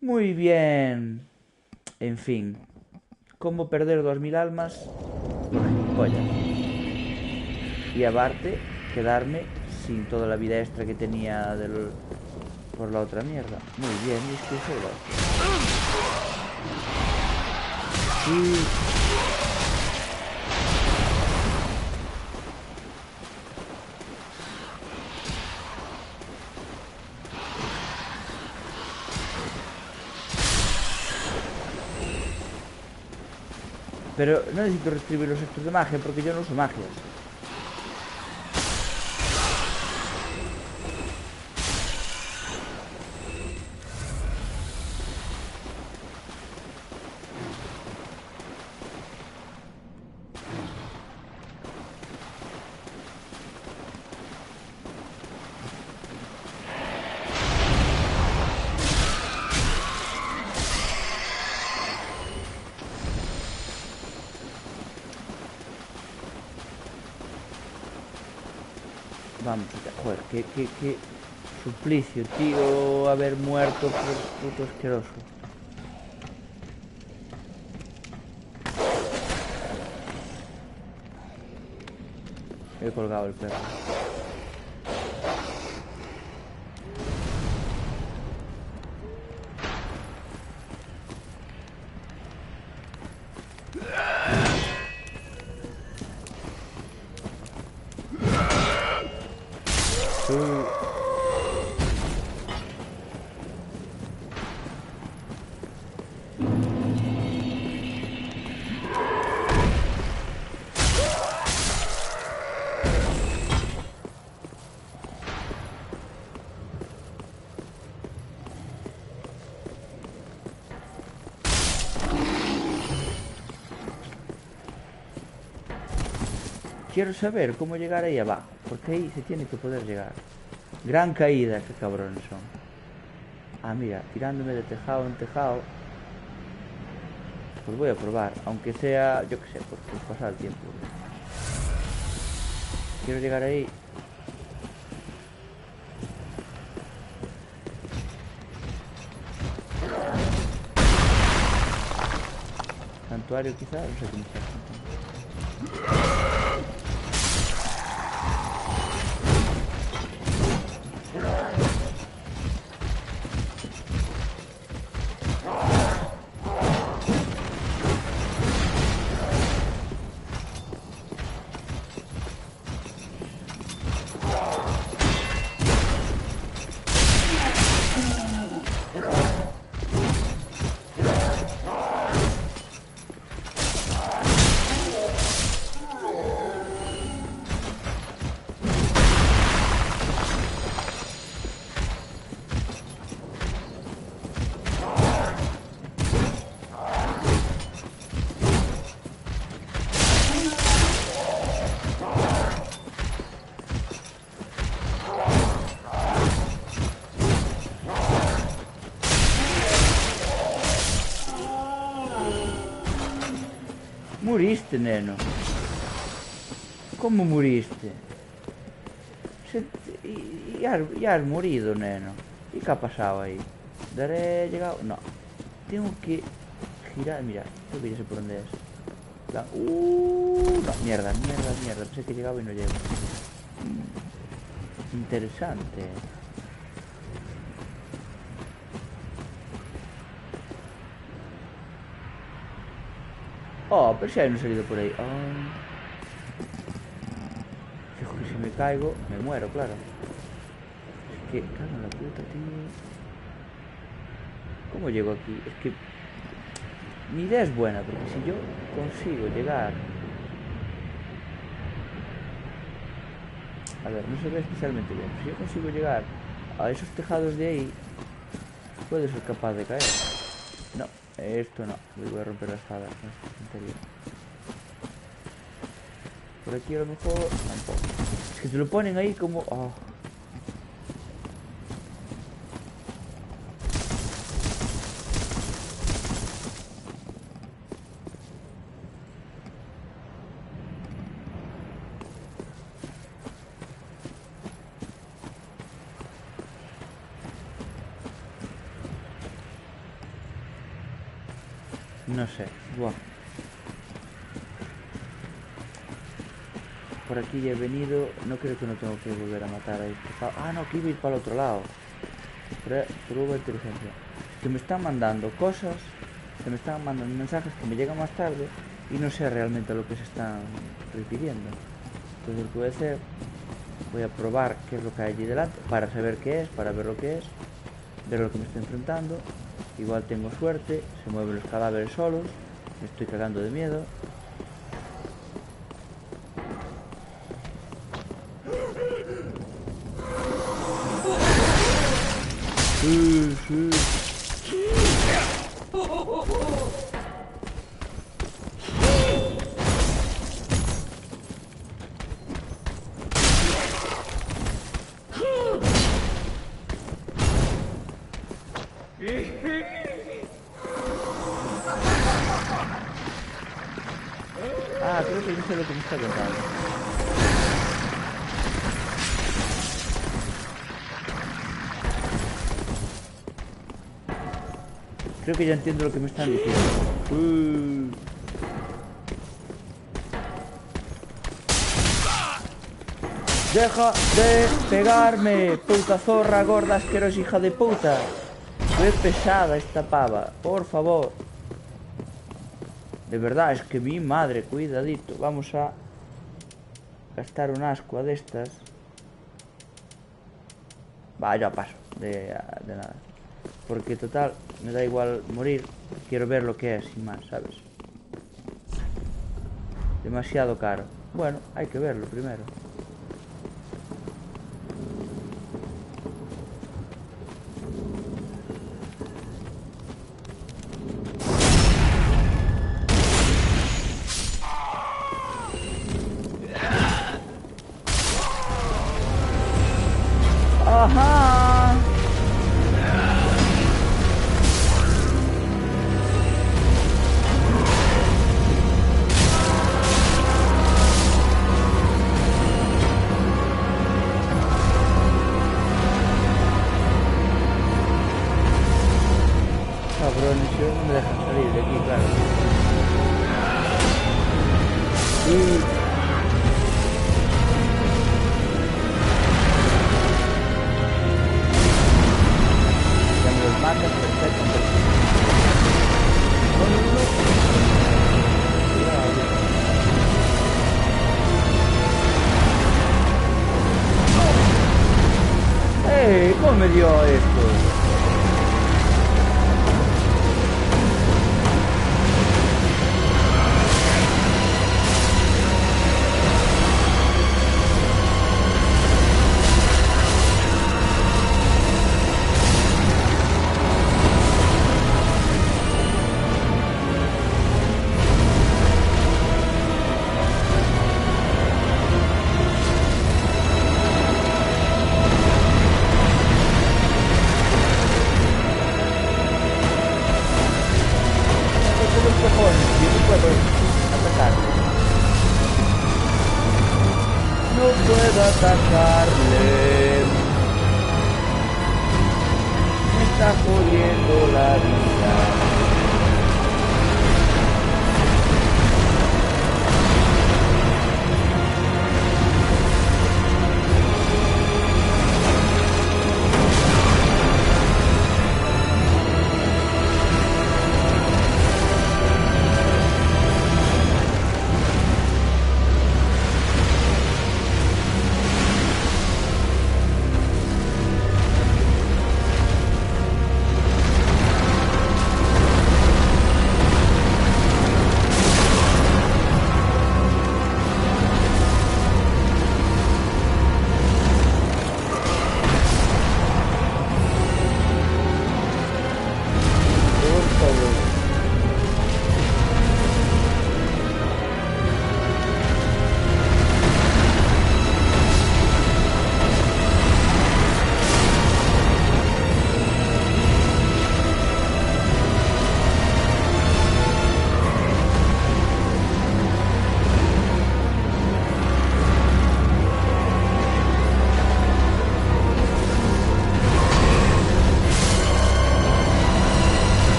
Muy bien. En fin. ¿Cómo perder 2000 almas? Por gilipollas. Y aparte, quedarme sin toda la vida extra que tenía por la otra mierda. Muy bien, y es que soy la hostia. Sí. Pero no necesito retribuir los extras de magia porque yo no uso magias. Vamos, joder, qué suplicio, tío, haber muerto por puto asqueroso. He colgado el perro. Quiero saber cómo llegar ahí abajo, porque ahí se tiene que poder llegar. Gran caída, qué cabrones son. Ah, mira, tirándome de tejado en tejado. Pues voy a probar, aunque sea, yo qué sé, porque pasa el tiempo. Quiero llegar ahí. Santuario quizá, no sé cómo sea. Muriste, neno. ¿Cómo muriste? Ya has morido, neno. ¿Y qué ha pasado ahí? ¿Daré llegado? No. Tengo que girar. Mira, tengo que irse por donde es. No, mierda. Pensé que llegaba y no llego. Interesante. Oh, pero si hay un salido por ahí. Oh. Fijo que si me caigo, me muero, claro. Es que, cago en la puta, tío. ¿Cómo llego aquí? Es que mi idea es buena, porque si yo consigo llegar... A ver, no se ve especialmente bien. Si yo consigo llegar a esos tejados de ahí, puedo ser capaz de caer. No, esto no. Voy a romper la espada. Por aquí a lo mejor tampoco. Es que te lo ponen ahí como... Oh. No sé. Buah. Por aquí ya he venido. No creo que no tengo que volver a matar a este pavo. Ah, no, que iba a ir para el otro lado. Prueba de inteligencia. Que me están mandando cosas. Se me están mandando mensajes que me llegan más tarde. Y no sé realmente lo que se están repitiendo. Entonces lo que voy a hacer, voy a probar qué es lo que hay allí delante, para saber qué es, para ver lo que es, ver lo que me estoy enfrentando. Igual tengo suerte, se mueven los cadáveres solos, me estoy cagando de miedo. Sí, sí. Ah, creo que no sé lo que me está contando. Creo que ya entiendo lo que me están diciendo. ¡Deja de pegarme, puta zorra gorda asquerosa hija de puta! ¡Qué pesada esta pava! Por favor. De verdad, es que mi madre, cuidadito. Vamos a gastar un ascua de estas. Va, ya paso de nada. Porque total, me da igual morir. Quiero ver lo que es, sin más, ¿sabes? Demasiado caro. Bueno, hay que verlo primero. ¡Ajá! Cabrones, yo no me dejan salir de aquí, claro. Ya me los matas, perfecto. ¡Ey! ¿Cómo me dio esto? No puedo atacarle. Me está jodiendo la vida.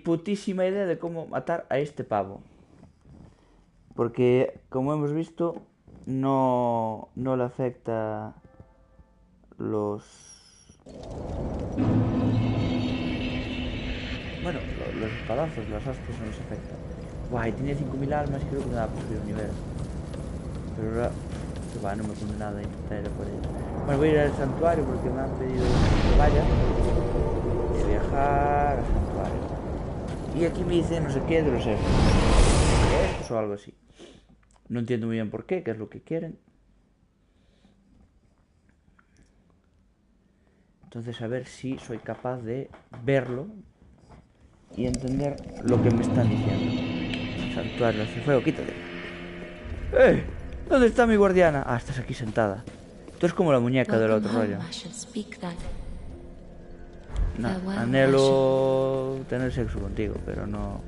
putísima idea de cómo matar a este pavo. Porque, como hemos visto, no le afecta los... Bueno, los espadazos, las hostias no les afectan. Guay, tenía 5000 almas y creo que me daba por subir un nivel. Pero ahora... no me pone nada a intentar ir por ello. Bueno, voy a ir al santuario porque me han pedido que vaya. Voy a viajar al santuario. Y aquí me dice no sé qué de los estos o algo así. No entiendo muy bien por qué es lo que quieren. Entonces a ver si soy capaz de verlo y entender lo que me están diciendo. Santuario de fuego, quítate. ¿Dónde está mi guardiana? Ah, estás aquí sentada. Tú eres como la muñeca del otro rollo. No, anhelo tener sexo contigo, pero no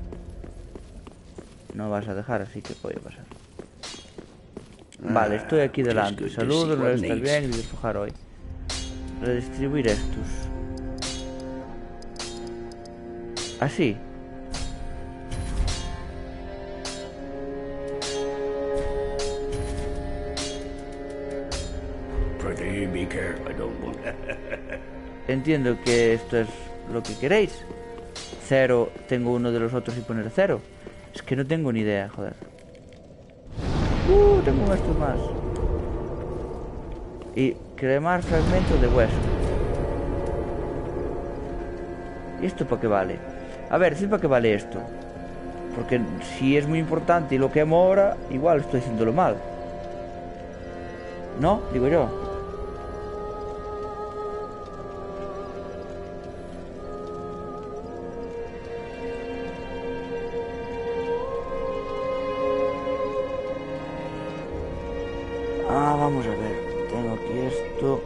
vas a dejar, así que puede pasar. Vale, estoy aquí delante. Saludos, no estás bien y despojar hoy. Redistribuir estos. Así. Entiendo que esto es lo que queréis. 0, tengo uno de los otros y poner 0. Es que no tengo ni idea, joder. Tengo estos más. Y cremar fragmentos de hueso. ¿Y esto para qué vale? A ver, ¿sí para qué vale esto? Porque si es muy importante y lo quemo ahora, igual estoy haciéndolo mal. ¿No? Digo yo. Vamos a ver, tengo aquí esto.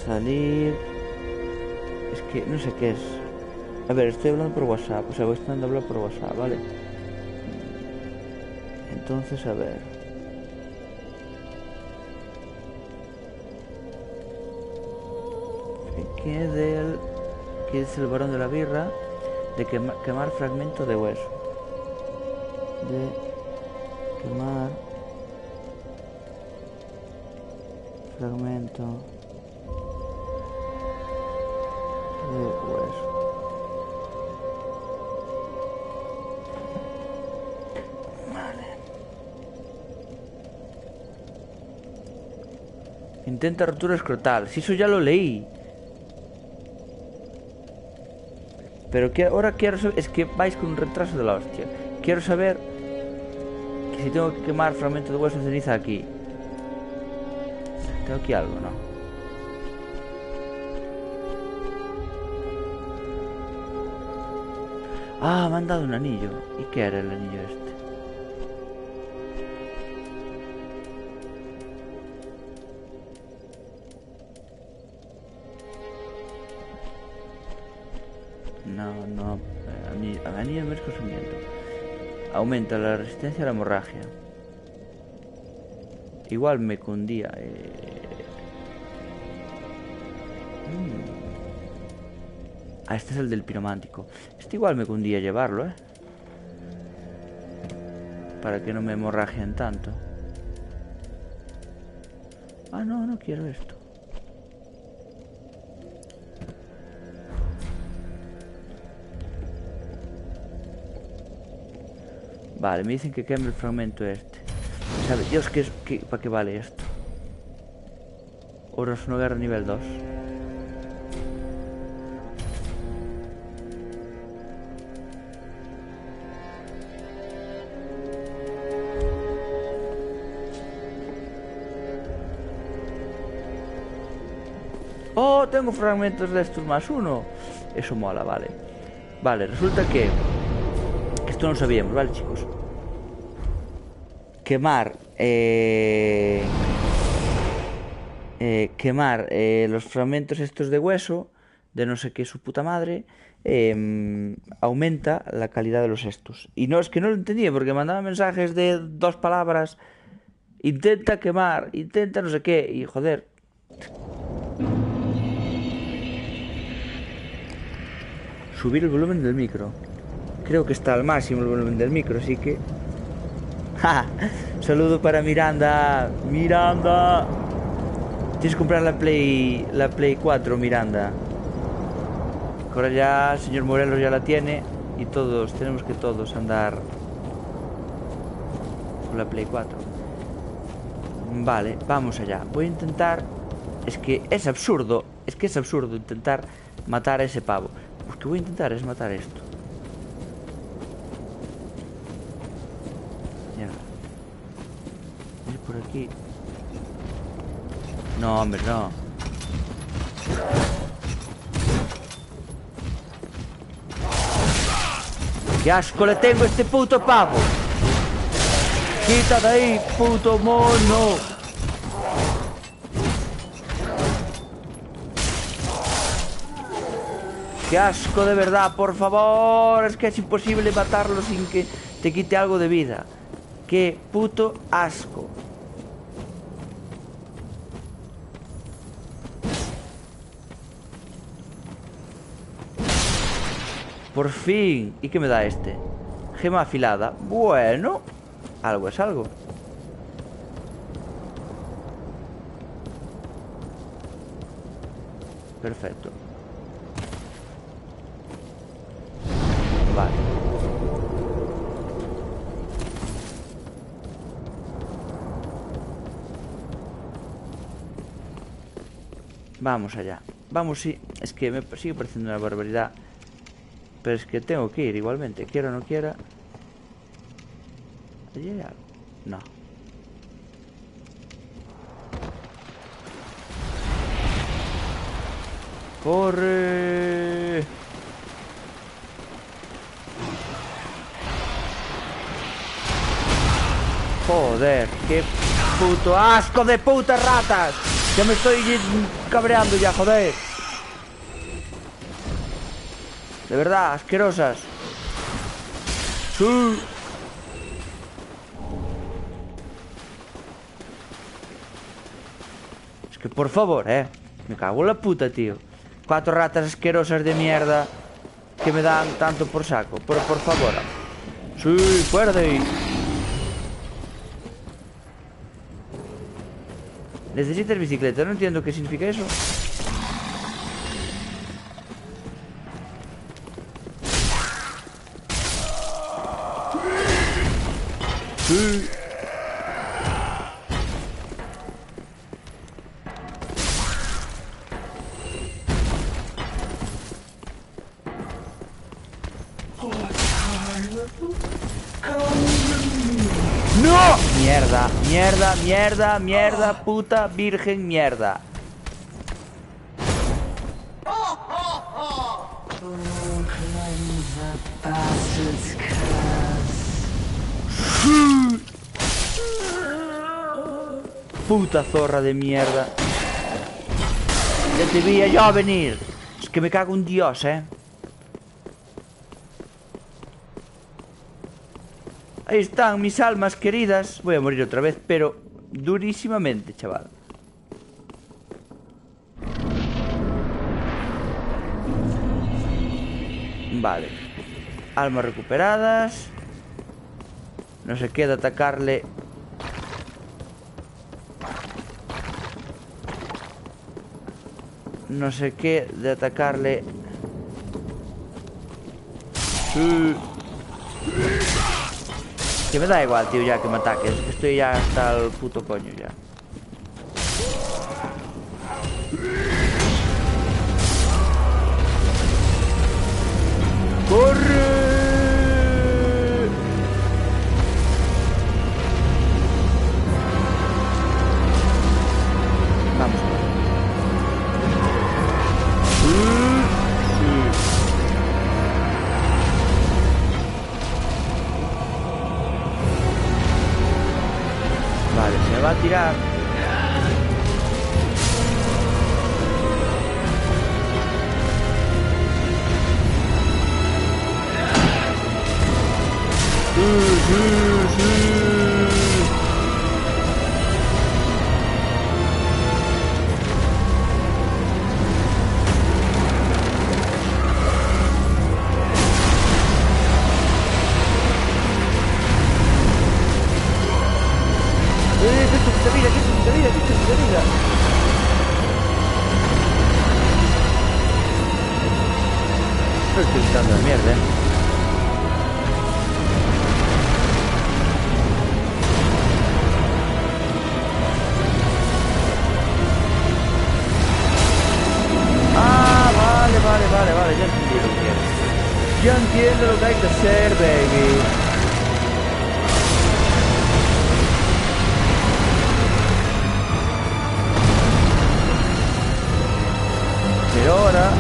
Salir. Es que no sé qué es. A ver, estoy hablando por WhatsApp. O sea, voy a hablar por WhatsApp, ¿vale? Entonces, a ver. ¿Qué es el varón de la birra? De quemar fragmento de hueso. Quemar fragmento de hueso. Vale. Intenta rotura escrotal. Si eso ya lo leí. Pero que ahora quiero saber. Es que vais con un retraso de la hostia. Quiero saber si tengo que quemar fragmentos de hueso de ceniza aquí. Tengo aquí algo, ¿no? Ah, me han dado un anillo. ¿Y qué era el anillo este? No. Anillo de consumimiento. Aumenta la resistencia a la hemorragia. Igual me cundía. Este es el del piromántico. Este igual me cundía llevarlo, para que no me hemorragien tanto. Ah, no quiero esto. Vale, me dicen que queme el fragmento este. ¿Sabe Dios para qué vale esto? Horas no guerra nivel 2. Oh, tengo fragmentos de estos más 1. Eso mola, vale. Vale, resulta que esto no lo sabíamos, ¿vale, chicos? Quemar los fragmentos estos de hueso de no sé qué su puta madre, aumenta la calidad de los estos. Y no, es que no lo entendía porque mandaba mensajes de 2 palabras. Intenta quemar, intenta no sé qué. Y joder. subir el volumen del micro. Creo que está al máximo el volumen del micro, así que... ¡Ja! Saludo para Miranda. ¡Miranda! Tienes que comprar la Play 4, Miranda. Ahora ya el señor Morelos ya la tiene. Y todos, tenemos que todos andar con la Play 4. Vale, vamos allá. Voy a intentar... Es que es absurdo intentar matar a ese pavo. Lo que voy a intentar es matar esto. Ya. Ir por aquí. No, hombre, no. ¡Qué asco le tengo a este puto pavo! ¡Quita de ahí, puto mono! ¡Qué asco de verdad, por favor! Es que es imposible matarlo sin que te quite algo de vida. ¡Qué puto asco! Por fin. ¿Y qué me da este? Gema afilada. Bueno, algo es algo. Perfecto. Vale. Vamos allá. Vamos, sí. Es que me sigue pareciendo una barbaridad. Pero es que tengo que ir igualmente, quiera o no quiera. ¿Allí hay algo? No. ¡Corre! Joder, qué puto asco de putas ratas. Ya me estoy cabreando ya, joder. De verdad, asquerosas. Sí. Es que por favor, me cago en la puta, tío. 4 ratas asquerosas de mierda que me dan tanto por saco. Pero por favor. Sí, fuera de ahí. Necesitas bicicleta, no entiendo qué significa eso. Sí. ¡No! Mierda, mierda, mierda, mierda, puta virgen mierda. Puta zorra de mierda. Ya te veía yo venir. Es que me cago en Dios, Ahí están mis almas queridas. Voy a morir otra vez, pero durísimamente, chaval. Vale. Almas recuperadas. No se queda atacarle. No sé qué de atacarle. Que me da igual, tío, ya que me ataques. Es que estoy ya hasta el puto coño ya. ¡Corre! Vamos. Vale, se va a tirar. quitando de mierda, Vale, ya entendí lo que es. Ya entiendo lo que hay que hacer, baby. Pero ahora...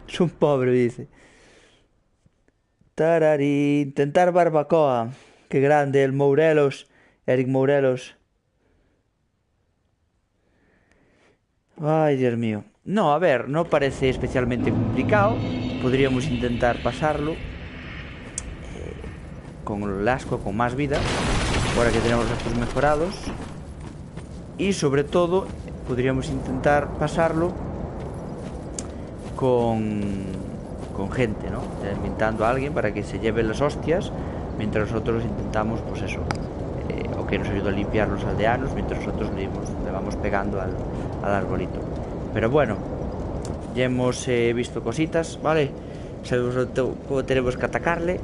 Es un pobre, dice. Tarari, intentar barbacoa. Qué grande, el Morelos. Eric Morelos. Ay, Dios mío. No, a ver, no parece especialmente complicado. Podríamos intentar pasarlo con el asco, con más vida. Ahora que tenemos estos mejorados. Y sobre todo, podríamos intentar pasarlo con gente, ¿no? Invitando a alguien para que se lleve las hostias, mientras nosotros intentamos, pues eso, o que nos ayude a limpiar los aldeanos, mientras nosotros le vamos pegando al arbolito. Pero bueno, ya hemos visto cositas, ¿vale? Sabemos cómo tenemos que atacarle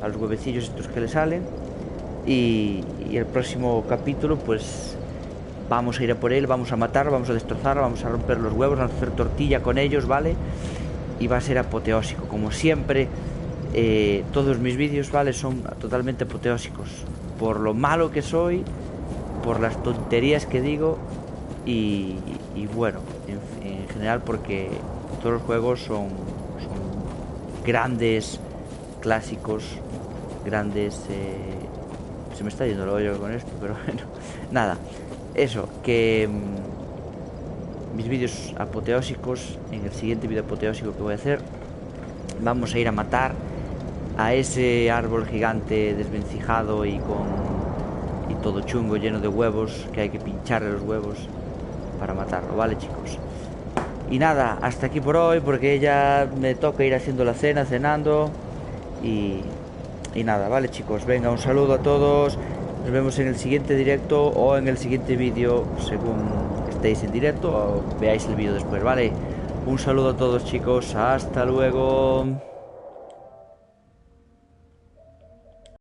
a los huevecillos estos que le salen. Y el próximo capítulo, pues vamos a ir a por él, vamos a matarlo, vamos a destrozarlo, vamos a romper los huevos, vamos a hacer tortilla con ellos, ¿vale? Y va a ser apoteósico, como siempre. Todos mis vídeos, ¿vale? Son totalmente apoteósicos. Por lo malo que soy, por las tonterías que digo y bueno, en general porque todos los juegos son grandes clásicos, grandes... se me está yendo el hoyo con esto, pero bueno, nada, eso, que mis vídeos apoteósicos, en el siguiente vídeo apoteósico que voy a hacer, vamos a ir a matar a ese árbol gigante desvencijado y todo chungo, lleno de huevos, que hay que pincharle los huevos para matarlo, ¿vale, chicos? Y nada, hasta aquí por hoy, porque ya me toca ir haciendo la cena, cenando. Y nada, vale, chicos, venga, un saludo a todos. Nos vemos en el siguiente directo o en el siguiente vídeo, según estéis en directo o veáis el vídeo después, ¿vale? Un saludo a todos, chicos, hasta luego.